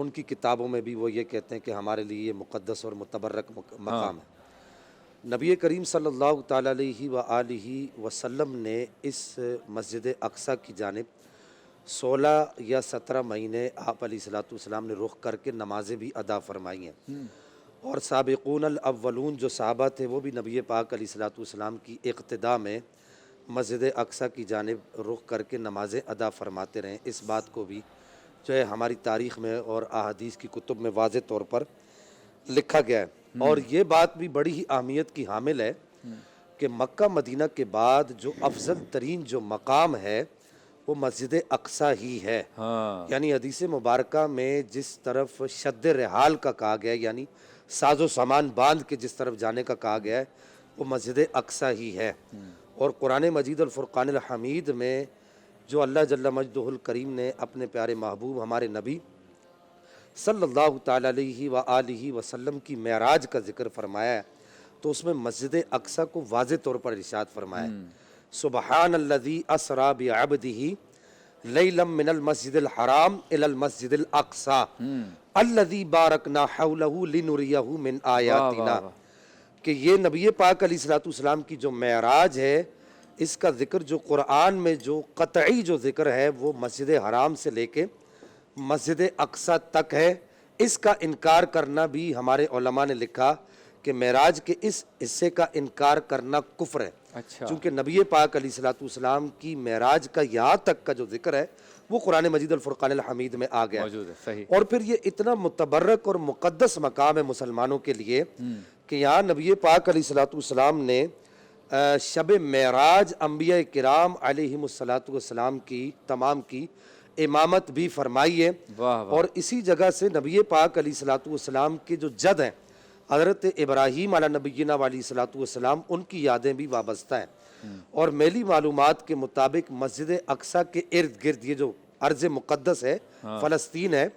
ان کی کتابوں میں بھی وہ یہ کہتے ہیں کہ ہمارے لیے یہ مقدس اور متبرک مقام ہے۔ نبی کریم صلی اللہ تعالیٰ علیہ وآلہ وسلم نے اس مسجد اقصیٰ کی جانب 16 یا 17 مہینے آپ علیہ الصلوۃ والسلام نے رخ کر کے نمازیں بھی ادا فرمائی ہیں، اور سابقون الاولون جو صحابہ تھے وہ بھی نبی پاک علیہ الصلوۃ والسلام کی اقتداء میں مسجد اقصیٰ کی جانب رخ کر کے نمازیں ادا فرماتے رہے۔ اس بات کو بھی جو ہے ہماری تاریخ میں اور احادیث کی کتب میں واضح طور پر لکھا گیا ہے، اور یہ بات بھی بڑی ہی اہمیت کی حامل ہے کہ مکہ مدینہ کے بعد جو افضل ترین جو مقام ہے وہ مسجد اقصیٰ ہی ہے۔ یعنی حدیث مبارکہ میں جس طرف شد رحال کا کہا گیا ہے، یعنی ساز و سامان باندھ کے جس طرف جانے کا کہا گیا ہے، وہ مسجد اقصیٰ ہی ہے۔ اور قرآن مجید الفرقان الحمید میں جو اللہ جل مجدہ الکریم نے اپنے پیارے محبوب ہمارے نبی صلی اللہ تعالیٰ علیہ وآلہ وسلم کی معراج کا ذکر فرمایا ہے، تو اس میں مسجد اقصیٰ کو واضح طور پر ارشاد فرمایا ہے، سبحان الذی اسریٰ بعبدہ لیلا من المسجد الحرام الی المسجد الاقصیٰ الذی بارکنا حولہ لنریہ من آیاتنا، کہ یہ نبی پاک علیہ الصلوۃ والسلام کی جو معراج ہے، اس کا ذکر جو قرآن میں جو قطعی جو ذکر ہے وہ مسجد حرام سے لے کے مسجد اقصیٰ تک ہے۔ اس کا انکار کرنا بھی ہمارے علماء نے لکھا کہ معراج کے اس حصے کا انکار کرنا کفر ہے، چونکہ نبی پاک علیہ الصلوۃ والسلام کی معراج کا یہاں تک کا جو ذکر ہے وہ قرآن مجید الفرقان الحمید میں آ گیا ہے، اور پھر یہ اتنا متبرک اور مقدس مقام ہے مسلمانوں کے لیے کہ یہاں نبی پاک علیہ الصلوۃ والسلام نے شب معراج انبیاء کرام علیہم الصلوۃ والسلام کی تمام کی امامت بھی فرمائی ہے، اور اسی جگہ سے نبی پاک علیہ الصلوۃ والسلام کے جو جد ہیں حضرت ابراہیم علیہ نبینا علیہ الصلوۃ والسلام، ان کی یادیں بھی وابستہ ہیں، اور میلی معلومات کے مطابق مسجد اقصیٰ کے ارد گرد یہ جو ارض مقدس ہے فلسطین ہے،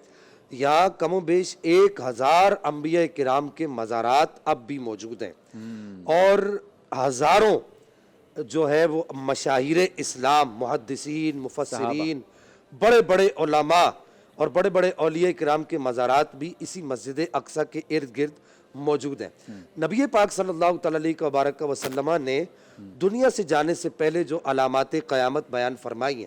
یہاں کم و بیش 1000 انبیاء کرام کے مزارات اب بھی موجود ہیں، اور ہزاروں جو ہے وہ مشاہیر اسلام، محدثین، مفسرین، بڑے بڑے علماء اور بڑے بڑے اولیاء کرام کے مزارات بھی اسی مسجد اقصیٰ کے ارد گرد موجود ہیں۔ نبی پاک صلی اللہ تعالیٰ علیہ وبارک وسلم نے دنیا سے جانے سے پہلے جو علامات قیامت بیان فرمائی ہیں،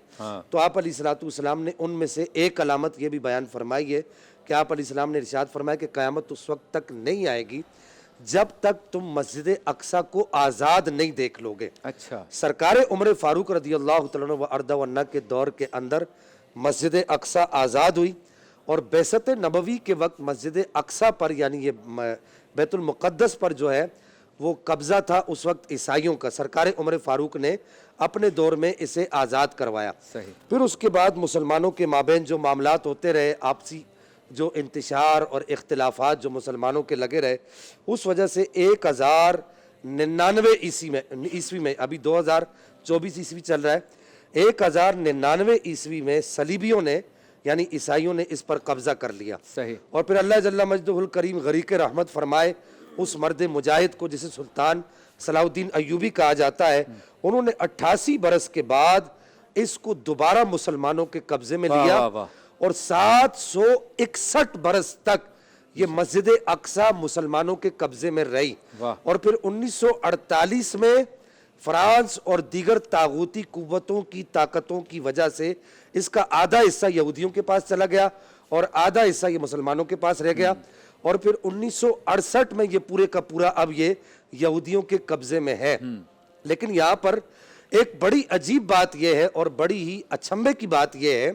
تو آپ علیہ الصلوۃ والسلام نے ان میں سے ایک علامت یہ بھی بیان فرمائی ہے کہ آپ علیہ السلام نے ارشاد فرمایا کہ قیامت اس وقت تک نہیں آئے گی جب تک تم مسجد اقصیٰ کو آزاد نہیں دیکھ لو گے۔ سرکار عمر فاروق رضی اللہ تعالیٰ عنہ و ارضہ عنہ کے دور کے اندر مسجد اقصیٰ آزاد ہوئی، اور بعثت نبوی کے وقت مسجد اقصیٰ پر یعنی یہ بیت المقدس پر جو ہے وہ قبضہ تھا اس وقت عیسائیوں کا۔ سرکار عمر فاروق نے اپنے دور میں اسے آزاد کروایا۔ پھر اس کے بعد مسلمانوں کے مابین جو معاملات ہوتے رہے، آپسی جو انتشار اور اختلافات جو مسلمانوں کے لگے رہے، اس وجہ سے 1099 عیسوی میں ابھی 2024 عیسوی چل رہا ہے، 1099 عیسوی میں صلیبیوں نے یعنی عیسائیوں نے اس پر قبضہ کر لیا، اور پھر اللہ جل مجدہ الکریم غریق رحمت فرمائے اس مرد مجاہد کو جسے سلطان صلاح الدین ایوبی کہا جاتا ہے، انہوں نے 88 برس کے بعد اس کو دوبارہ مسلمانوں کے قبضے میں لیا، اور 761 برس تک یہ مسجد اقصیٰ مسلمانوں کے قبضے میں رہی، اور پھر 1948 میں فرانس اور دیگر طاغوتی قوتوں کی طاقتوں کی وجہ سے اس کا آدھا حصہ یہودیوں کے پاس چلا گیا اور آدھا حصہ یہ مسلمانوں کے پاس رہ گیا، اور پھر 1968 میں یہ پورے کا پورا اب یہ یہودیوں کے قبضے میں ہے۔ لیکن یہاں پر ایک بڑی عجیب بات یہ ہے اور بڑی ہی اچنبھے کی بات یہ ہے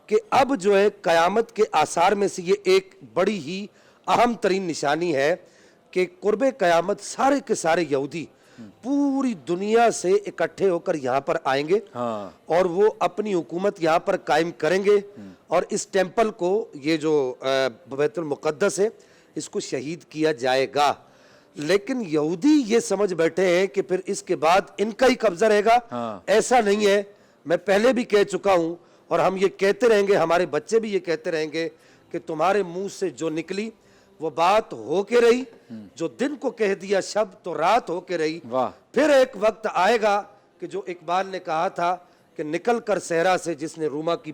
کہ اب جو ہے قیامت کے آثار میں سے یہ ایک بڑی ہی اہم ترین نشانی ہے کہ قرب قیامت سارے کے سارے یہودی پوری دنیا سے اکٹھے ہو کر یہاں پر آئیں گے، اور وہ اپنی حکومت یہاں پر قائم کریں گے، اور اس ٹیمپل کو یہ جو بیت المقدس ہے اس کو شہید کیا جائے گا۔ لیکن یہودی یہ سمجھ بیٹھے ہیں کہ پھر اس کے بعد ان کا ہی قبضہ رہے گا، ایسا نہیں ہے۔ میں پہلے بھی کہہ چکا ہوں اور ہم یہ کہتے رہیں گے، ہمارے بچے بھی یہ کہتے رہیں گے کہ تمہارے منہ سے جو نکلی وہ بات ہو کے رہی، جو دن کو کہہ دیا شب تو رات ہو کے رہی۔ پھر ایک وقت آئے گا کہ جو اقبال نے کہا تھا کہ نکل کر صحرا سے جس نے روما کی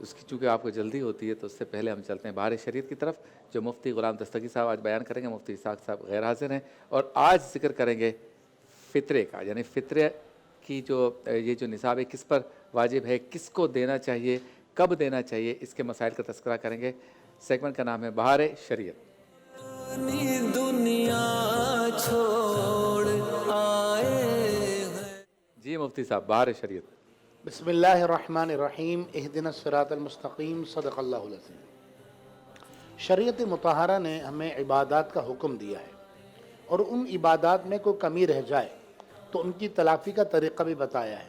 اس کی چونکہ آپ کو جلدی ہوتی ہے تو اس سے پہلے ہم چلتے ہیں بہار شریعت کی طرف، جو مفتی غلام دستگیر صاحب آج بیان کریں گے۔ مفتی اسحاق صاحب غیر حاضر ہیں، اور آج ذکر کریں گے فطرے کا، یعنی فطرے کی یہ جو نصاب ہے کس پر واجب ہے، کس کو دینا چاہیے، کب دینا چاہیے، اس کے مسائل کا تذکرہ کریں گے۔ سیگمنٹ کا نام ہے بہار شریعت۔ جی مفتی صاحب، بہار شریعت۔ بسم اللہ الرحمن الرحیم، اہدنا الصراط المستقیم، صدق اللہ العظیم۔ شریعت مطہرہ نے ہمیں عبادات کا حکم دیا ہے، اور ان عبادات میں کوئی کمی رہ جائے تو ان کی تلافی کا طریقہ بھی بتایا ہے۔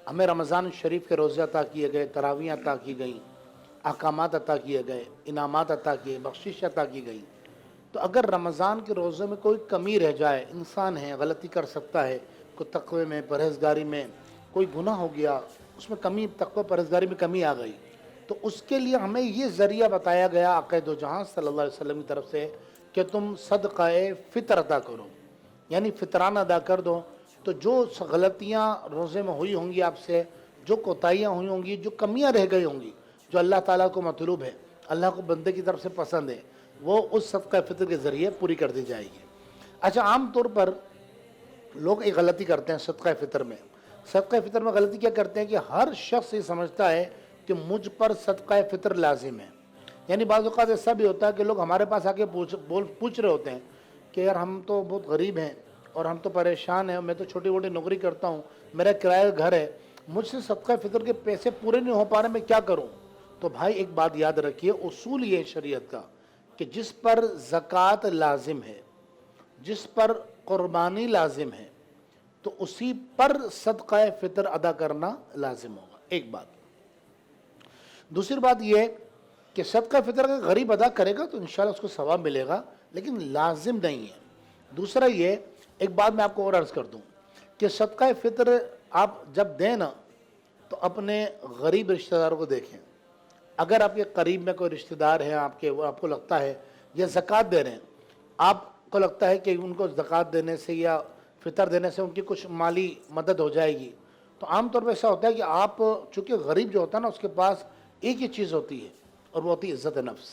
ہمیں رمضان شریف کے روزے عطا کیے گئے، تراویح عطا کی گئیں، احکامات عطا کیے گئے، انعامات عطا کیے، بخشش عطا کی گئی۔ تو اگر رمضان کے روزے میں کوئی کمی رہ جائے، انسان ہے، غلطی کر سکتا ہے، کوئی تقوی میں، پرہیزگاری میں کوئی گناہ ہو گیا، اس میں کمی، تقوی پرہیزگاری میں کمی آ گئی، تو اس کے لیے ہمیں یہ ذریعہ بتایا گیا آقا دو جہاں صلی اللہ علیہ وسلم کی طرف سے کہ تم صدقہ فطر ادا کرو، یعنی فطرانہ ادا کر دو۔ تو جو غلطیاں روزے میں ہوئی ہوں گی آپ سے، جو کوتاہیاں ہوئی ہوں گی، جو کمیاں رہ گئی ہوں گی، جو اللہ تعالیٰ کو مطلوب ہے، اللہ کو بندے کی طرف سے پسند ہے، وہ اس صدقہ فطر کے ذریعے پوری کر دی جائے گی۔ اچھا، عام طور پر لوگ ایک غلطی کرتے ہیں صدقہ فطر میں۔ صدقہ فطر میں غلطی کیا کرتے ہیں کہ ہر شخص یہ سمجھتا ہے کہ مجھ پر صدقہ فطر لازم ہے۔ یعنی بعض اوقات ایسا بھی ہوتا ہے کہ لوگ ہمارے پاس آ کے پوچھ رہے ہوتے ہیں کہ یار ہم تو بہت غریب ہیں اور ہم تو پریشان ہیں، میں تو چھوٹی موٹی نوکری کرتا ہوں، میرا کرایہ گھر ہے، مجھ سے صدقہ فطر کے پیسے پورے نہیں ہو پا رہے، میں کیا کروں؟ تو بھائی ایک بات یاد رکھیے، اصول یہ ہے شریعت کا کہ جس پر زکوٰۃ لازم ہے، جس پر قربانی لازم ہے، تو اسی پر صدقہ فطر ادا کرنا لازم ہوگا۔ ایک بات۔ دوسری بات یہ کہ صدقہ فطر کا غریب ادا کرے گا تو انشاءاللہ اس کو ثواب ملے گا، لیکن لازم نہیں ہے۔ دوسرا یہ، ایک بات میں آپ کو اور عرض کر دوں کہ صدقہ فطر آپ جب دیں نا تو اپنے غریب رشتہ داروں کو دیکھیں۔ اگر آپ کے قریب میں کوئی رشتہ دار ہے آپ کے، وہ آپ کو لگتا ہے یا زکوٰۃ دے رہے ہیں، آپ کو لگتا ہے کہ ان کو زکوٰۃ دینے سے یا فطر دینے سے ان کی کچھ مالی مدد ہو جائے گی، تو عام طور پہ ایسا ہوتا ہے کہ آپ، چونکہ غریب جو ہوتا ہے نا اس کے پاس ایک ہی چیز ہوتی ہے، اور وہ ہوتی ہے عزت نفس۔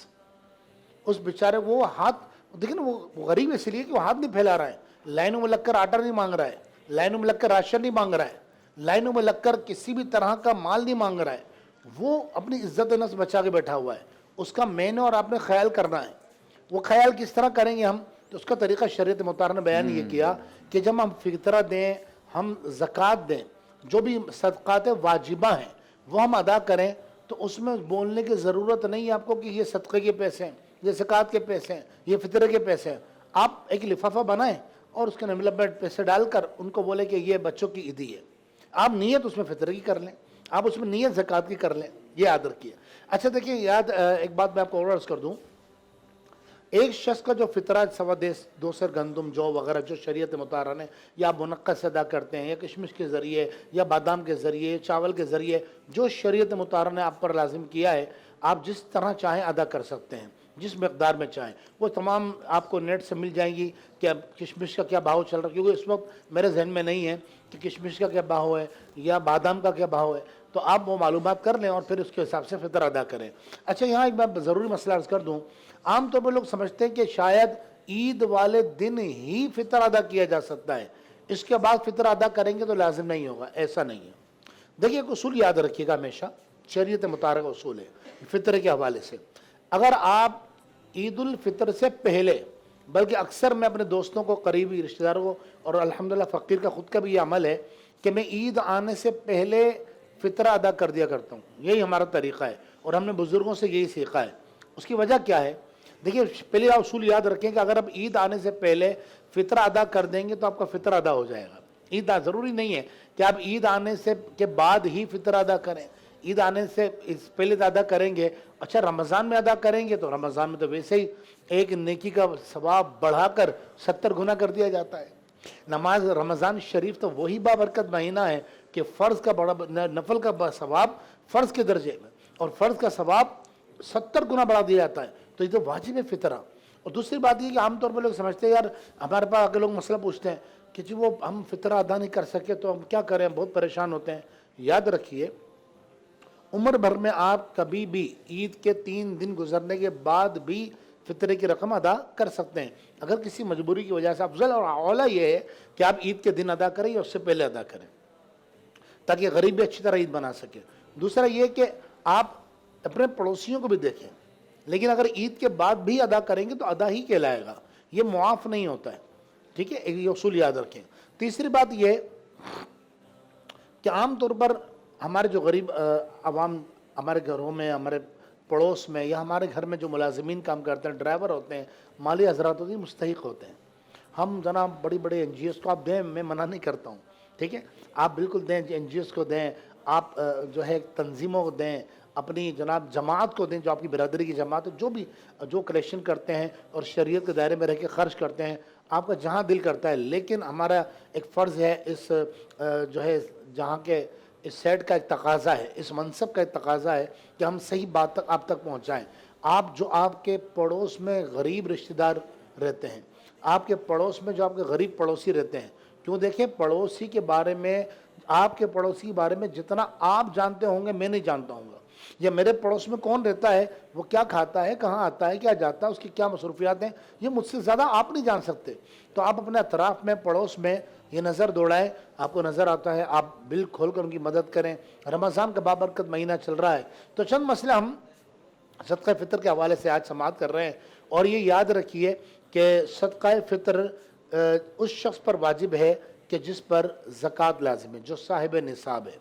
اس بیچارے وہ ہاتھ دیکھیں نا، وہ غریب اس لیے کہ وہ ہاتھ نہیں پھیلا رہا ہے، لائنوں میں لگ کر آٹا نہیں مانگ رہا ہے، لائنوں میں لگ کر راشن نہیں مانگ رہا ہے، لائنوں میں لگ کر کسی بھی طرح کا مال نہیں مانگ رہا ہے، وہ اپنی عزت نفس بچا کے بیٹھا ہوا ہے۔ اس کا میں نے اور آپ نے خیال کرنا ہے۔ وہ خیال کس طرح کریں گے ہم؟ تو اس کا طریقہ شریعت مطہرہ نے بیان یہ کیا کہ جب ہم فطرہ دیں، ہم زکوٰۃ دیں، جو بھی صدقات واجبہ ہیں وہ ہم ادا کریں، تو اس میں بولنے کی ضرورت نہیں ہے آپ کو کہ یہ صدقے کے پیسے ہیں، یہ زکوٰۃ کے پیسے ہیں، یہ فطرے کے پیسے ہیں۔ آپ ایک لفافہ بنائیں اور اس کے نمبر پر پیسے ڈال کر ان کو بولے کہ یہ بچوں کی عیدی ہے۔ آپ نیت اس میں فطرے کی کر لیں، آپ اس میں نیت زکوٰۃ کی کر لیں، یہ یاد رکھیے۔ اچھا دیکھیں، ایک بات میں آپ کو اور عرض کر دوں، ایک شخص کا جو فطرہ سوا دو سر گندم، جو وغیرہ جو شریعت مطہرہ نے یا منقص ادا کرتے ہیں، یا کشمش کے ذریعے، یا بادام کے ذریعے، چاول کے ذریعے، جو شریعت مطہرہ نے آپ پر لازم کیا ہے، آپ جس طرح چاہیں ادا کر سکتے ہیں، جس مقدار میں چاہیں۔ وہ تمام آپ کو نیٹ سے مل جائیں گی کہ اب کشمش کا کیا بھاؤ چل رہا ہے، کیونکہ اس وقت میرے ذہن میں نہیں ہے کہ کشمش کا کیا بھاؤ ہے یا بادام کا کیا بھاؤ ہے، تو آپ وہ معلومات کر لیں اور پھر اس کے حساب سے فطر ادا کریں۔ اچھا، یہاں ایک بات ضروری مسئلہ عرض کر دوں، عام طور پر لوگ سمجھتے ہیں کہ شاید عید والے دن ہی فطر ادا کیا جا سکتا ہے، اس کے بعد فطر ادا کریں گے تو لازم نہیں ہوگا۔ ایسا نہیں ہے۔ دیکھیے، ایک اصول یاد رکھیے گا ہمیشہ، شریعت مطہرہ کا اصول ہے فطر کے حوالے سے۔ اگر آپ عید الفطر سے پہلے، بلکہ اکثر میں اپنے دوستوں کو، قریبی رشتہ داروں کو، اور الحمدللہ فقیر کا خود کا بھی یہ عمل ہے کہ میں عید آنے سے پہلے فطرہ ادا کر دیا کرتا ہوں، یہی ہمارا طریقہ ہے اور ہم نے بزرگوں سے یہی سیکھا ہے۔ اس کی وجہ کیا ہے؟ دیکھیے، پہلے آپ اصول یاد رکھیں کہ اگر آپ عید آنے سے پہلے فطرہ ادا کر دیں گے تو آپ کا فطرہ ادا ہو جائے گا۔ عید ضروری نہیں ہے کہ آپ عید آنے سے کے بعد ہی فطرہ ادا کریں، عید آنے سے پہلے ادا کریں گے۔ اچھا، رمضان میں ادا کریں گے تو رمضان میں تو ویسے ہی ایک نیکی کا ثواب بڑھا کر 70 گنا کر دیا جاتا ہے۔ نماز رمضان شریف تو وہی بابرکت مہینہ ہے کہ فرض کا بڑا، نفل کا ثواب فرض کے درجے میں، اور فرض کا ثواب 70 گنا بڑھا دیا جاتا ہے، تو یہ تو واجب ہے فطرہ۔ اور دوسری بات یہ کہ عام طور پہ لوگ سمجھتے ہیں، یار ہمارے پاس آ کے لوگ مسئلہ پوچھتے ہیں کہ جی وہ ہم فطرہ ادا نہیں کر سکے تو ہم کیا کریں، بہت پریشان ہوتے ہیں۔ یاد رکھیے، عمر بھر میں آپ کبھی بھی عید کے 3 دن گزرنے کے بعد بھی فطرے کی رقم ادا کر سکتے ہیں. اگر کسی مجبوری کی وجہ سے افضل اور اعلیٰ یہ ہے کہ آپ عید کے دن ادا کریں یا اس سے پہلے ادا کریں تاکہ غریب بھی اچھی طرح عید بنا سکے. دوسرا یہ کہ آپ اپنے پڑوسیوں کو بھی دیکھیں, لیکن اگر عید کے بعد بھی ادا کریں گے تو ادا ہی کہلائے گا, یہ معاف نہیں ہوتا ہے. ٹھیک ہے, یہ اصول یاد رکھیں. تیسری بات یہ کہ عام طور پر ہمارے جو غریب عوام ہمارے گھروں میں, ہمارے پڑوس میں یا ہمارے گھر میں جو ملازمین کام کرتے ہیں, ڈرائیور ہوتے ہیں, مالی حضرات ہوتے ہیں, مستحق ہوتے ہیں. ہم جناب بڑی بڑے این جی اوز کو آپ دیں, میں منع نہیں کرتا ہوں, ٹھیک ہے, آپ بالکل دیں, این جی اوز کو دیں, آپ جو ہے تنظیموں کو دیں, اپنی جناب جماعت کو دیں, جو آپ کی برادری کی جماعت ہے, جو بھی جو کلیکشن کرتے ہیں اور شریعت کے دائرے میں رہ کے خرچ کرتے ہیں, آپ کا جہاں دل کرتا ہے. لیکن ہمارا ایک فرض ہے, اس جو ہے جہاں کے اس سیٹ کا ایک تقاضا ہے, اس منصب کا ایک تقاضا ہے کہ ہم صحیح بات تک آپ تک پہنچائیں. آپ کے پڑوس میں غریب رشتہ دار رہتے ہیں, آپ کے پڑوس میں جو آپ کے غریب پڑوسی رہتے ہیں, کیوں دیکھیں پڑوسی کے بارے میں, آپ کے پڑوسی کے بارے میں جتنا آپ جانتے ہوں گے میں نہیں جانتا ہوں گا, یا میرے پڑوس میں کون رہتا ہے, وہ کیا کھاتا ہے, کہاں آتا ہے, کیا جاتا ہے, اس کی کیا مصروفیات ہیں, یہ مجھ سے زیادہ آپ نہیں جان سکتے. تو آپ اپنے اطراف میں پڑوس میں یہ نظر دوڑائیں, آپ کو نظر آتا ہے آپ بل کھول کر ان کی مدد کریں. رمضان کا بابرکت مہینہ چل رہا ہے, تو چند مسئلہ ہم صدقہ فطر کے حوالے سے آج سماعت کر رہے ہیں. اور یہ یاد رکھیے کہ صدقہ فطر اس شخص پر واجب ہے کہ جس پر زکوٰۃ لازم ہے, جو صاحب نصاب ہے.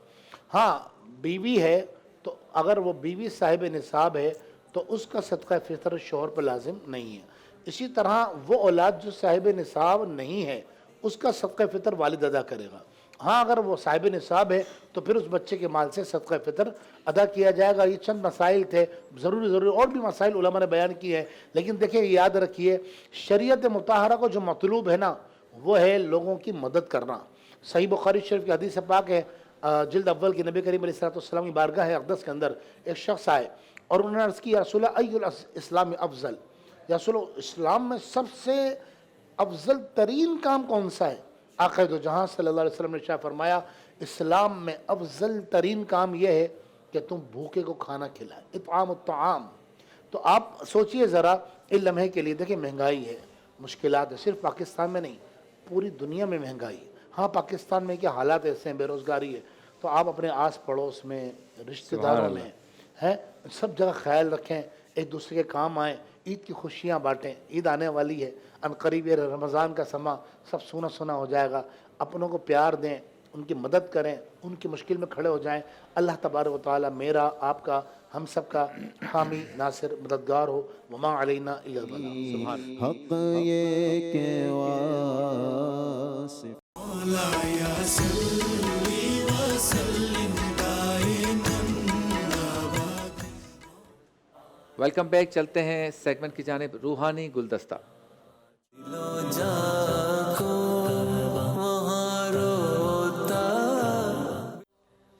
ہاں بیوی ہے تو اگر وہ بیوی صاحب نصاب ہے تو اس کا صدقہ فطر شوہر پر لازم نہیں ہے. اسی طرح وہ اولاد جو صاحب نصاب نہیں ہے اس کا صدقہ فطر والد ادا کرے گا. ہاں اگر وہ صاحب نصاب ہے تو پھر اس بچے کے مال سے صدقہ فطر ادا کیا جائے گا. یہ چند مسائل تھے, ضروری اور بھی مسائل علماء نے بیان کیے ہیں, لیکن دیکھیں یاد رکھیے شریعت مطہرہ کو جو مطلوب ہے نا وہ ہے لوگوں کی مدد کرنا. صحیح بخاری شریف کی حدیث پاک ہے, جلد اول کی نبی کریم علیہ السلام کی بارگاہ اقدس کے اندر ایک شخص آئے اور انہوں نے عرض کی, یا رسول اللہ ای الاسلام افضل, یا رسول اللہ اسلام میں سب سے افضل ترین کام کون سا ہے؟ آقا دو جہاں صلی اللہ علیہ وسلم نے شاہ فرمایا, اسلام میں افضل ترین کام یہ ہے کہ تم بھوکے کو کھانا کھلائے, اطعام الطعام. تو آپ سوچئے ذرا اس لمحے کے لیے, دیکھیں مہنگائی ہے, مشکلات ہے, صرف پاکستان میں نہیں پوری دنیا میں مہنگائی ہے. ہاں پاکستان میں کیا حالات ایسے ہیں, بے روزگاری ہے, تو آپ اپنے آس پڑوس میں, رشتہ داروں میں ہیں, سب جگہ خیال رکھیں, ایک دوسرے کے کام آئیں, عید کی خوشیاں بانٹیں. عید آنے والی ہے, ان قریب یہ رمضان کا سما سب سونا سونا ہو جائے گا. اپنوں کو پیار دیں, ان کی مدد کریں, ان کی مشکل میں کھڑے ہو جائیں. اللہ تبارک و تعالی میرا, آپ کا, ہم سب کا حامی, ناصر, مددگار ہو. وما علینا الا البلاغ. سبحان اللہ. حق یہ کہ واصف ویلکم بیک. چلتے ہیں سیگمنٹ کی جانب, روحانی گلدستہ.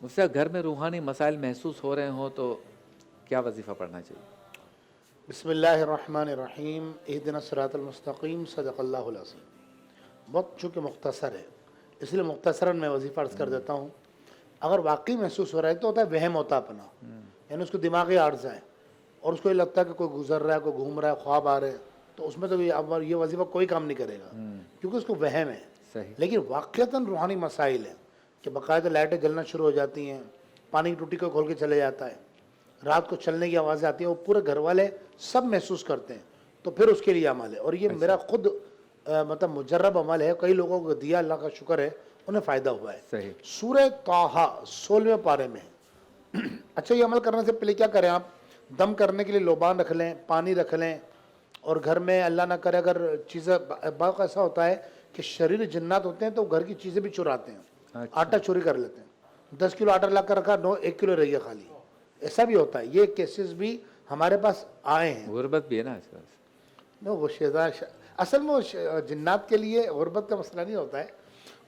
مجھ سے گھر میں روحانی مسائل محسوس ہو رہے ہوں تو کیا وظیفہ پڑھنا چاہیے؟ بسم اللہ الرحمن الرحیم. اہدنا الصراط المستقیم. صدق اللہ العظیم. وقت چونکہ مختصر ہے اس لیے مختصراً میں وظیفہ عرض کر دیتا ہوں. اگر واقعی محسوس ہو رہا ہے تو ہوتا ہے وہم ہوتا اپنا, یعنی اس کو دماغی عارضہ ہے اور اس کو یہ لگتا ہے کہ کوئی گزر رہا ہے, کوئی گھوم رہا ہے, خواب آ رہے ہیں, تو اس میں تو یہ وظیفہ کوئی کام نہیں کرے گا کیونکہ اس کو وہم ہے. صحیح. لیکن واقعتاً روحانی مسائل ہیں کہ باقاعدہ لائٹیں جلنا شروع ہو جاتی ہیں, پانی کی ٹوٹی کو کھول کے چلے جاتا ہے, رات کو چلنے کی آوازیں آتی ہیں, وہ پورے گھر والے سب محسوس کرتے ہیں, تو پھر اس کے لیے عمل ہے. اور یہ میرا خود مطلب مجرب عمل ہے, کئی لوگوں کو دیا, اللہ کا شکر ہے, انہیں فائدہ ہوا ہے. صحیح. سورہ طٰہٰ 16ویں پارے میں. اچھا یہ عمل کرنے سے پہلے کیا کریں آپ, دم کرنے کے لیے لوبان رکھ لیں, پانی رکھ لیں, اور گھر میں اللہ نہ کرے اگر چیزیں, بعض ایسا ہوتا ہے کہ شریر جنات ہوتے ہیں تو گھر کی چیزیں بھی چراتے ہیں, آٹا چوری کر لیتے ہیں. 10 کلو آٹا لا کر رکھا, 1 کلو رہی ہے خالی, ایسا بھی ہوتا ہے. یہ کیسز بھی ہمارے پاس آئے ہیں. غربت بھی ہے نا اس کا. وہ شیطان اصل میں وہ جنات کے لیے غربت کا مسئلہ نہیں ہوتا ہے,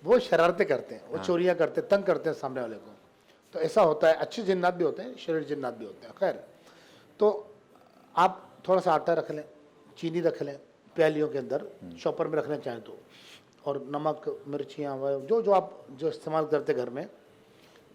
وہ شرارتیں کرتے ہیں, وہ چوریاں کرتے ہیں, تنگ کرتے ہیں سامنے والے کو, تو ایسا ہوتا ہے. اچھے جنات بھی ہوتے ہیں, شریر جنات بھی ہوتے ہیں. خیر, تو آپ تھوڑا سا آٹا رکھ لیں, چینی رکھ لیں پیالیوں کے اندر, چاپر میں رکھ لیں چاہیں تو, اور نمک, مرچیاں, جو آپ جو استعمال کرتے گھر میں,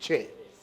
6।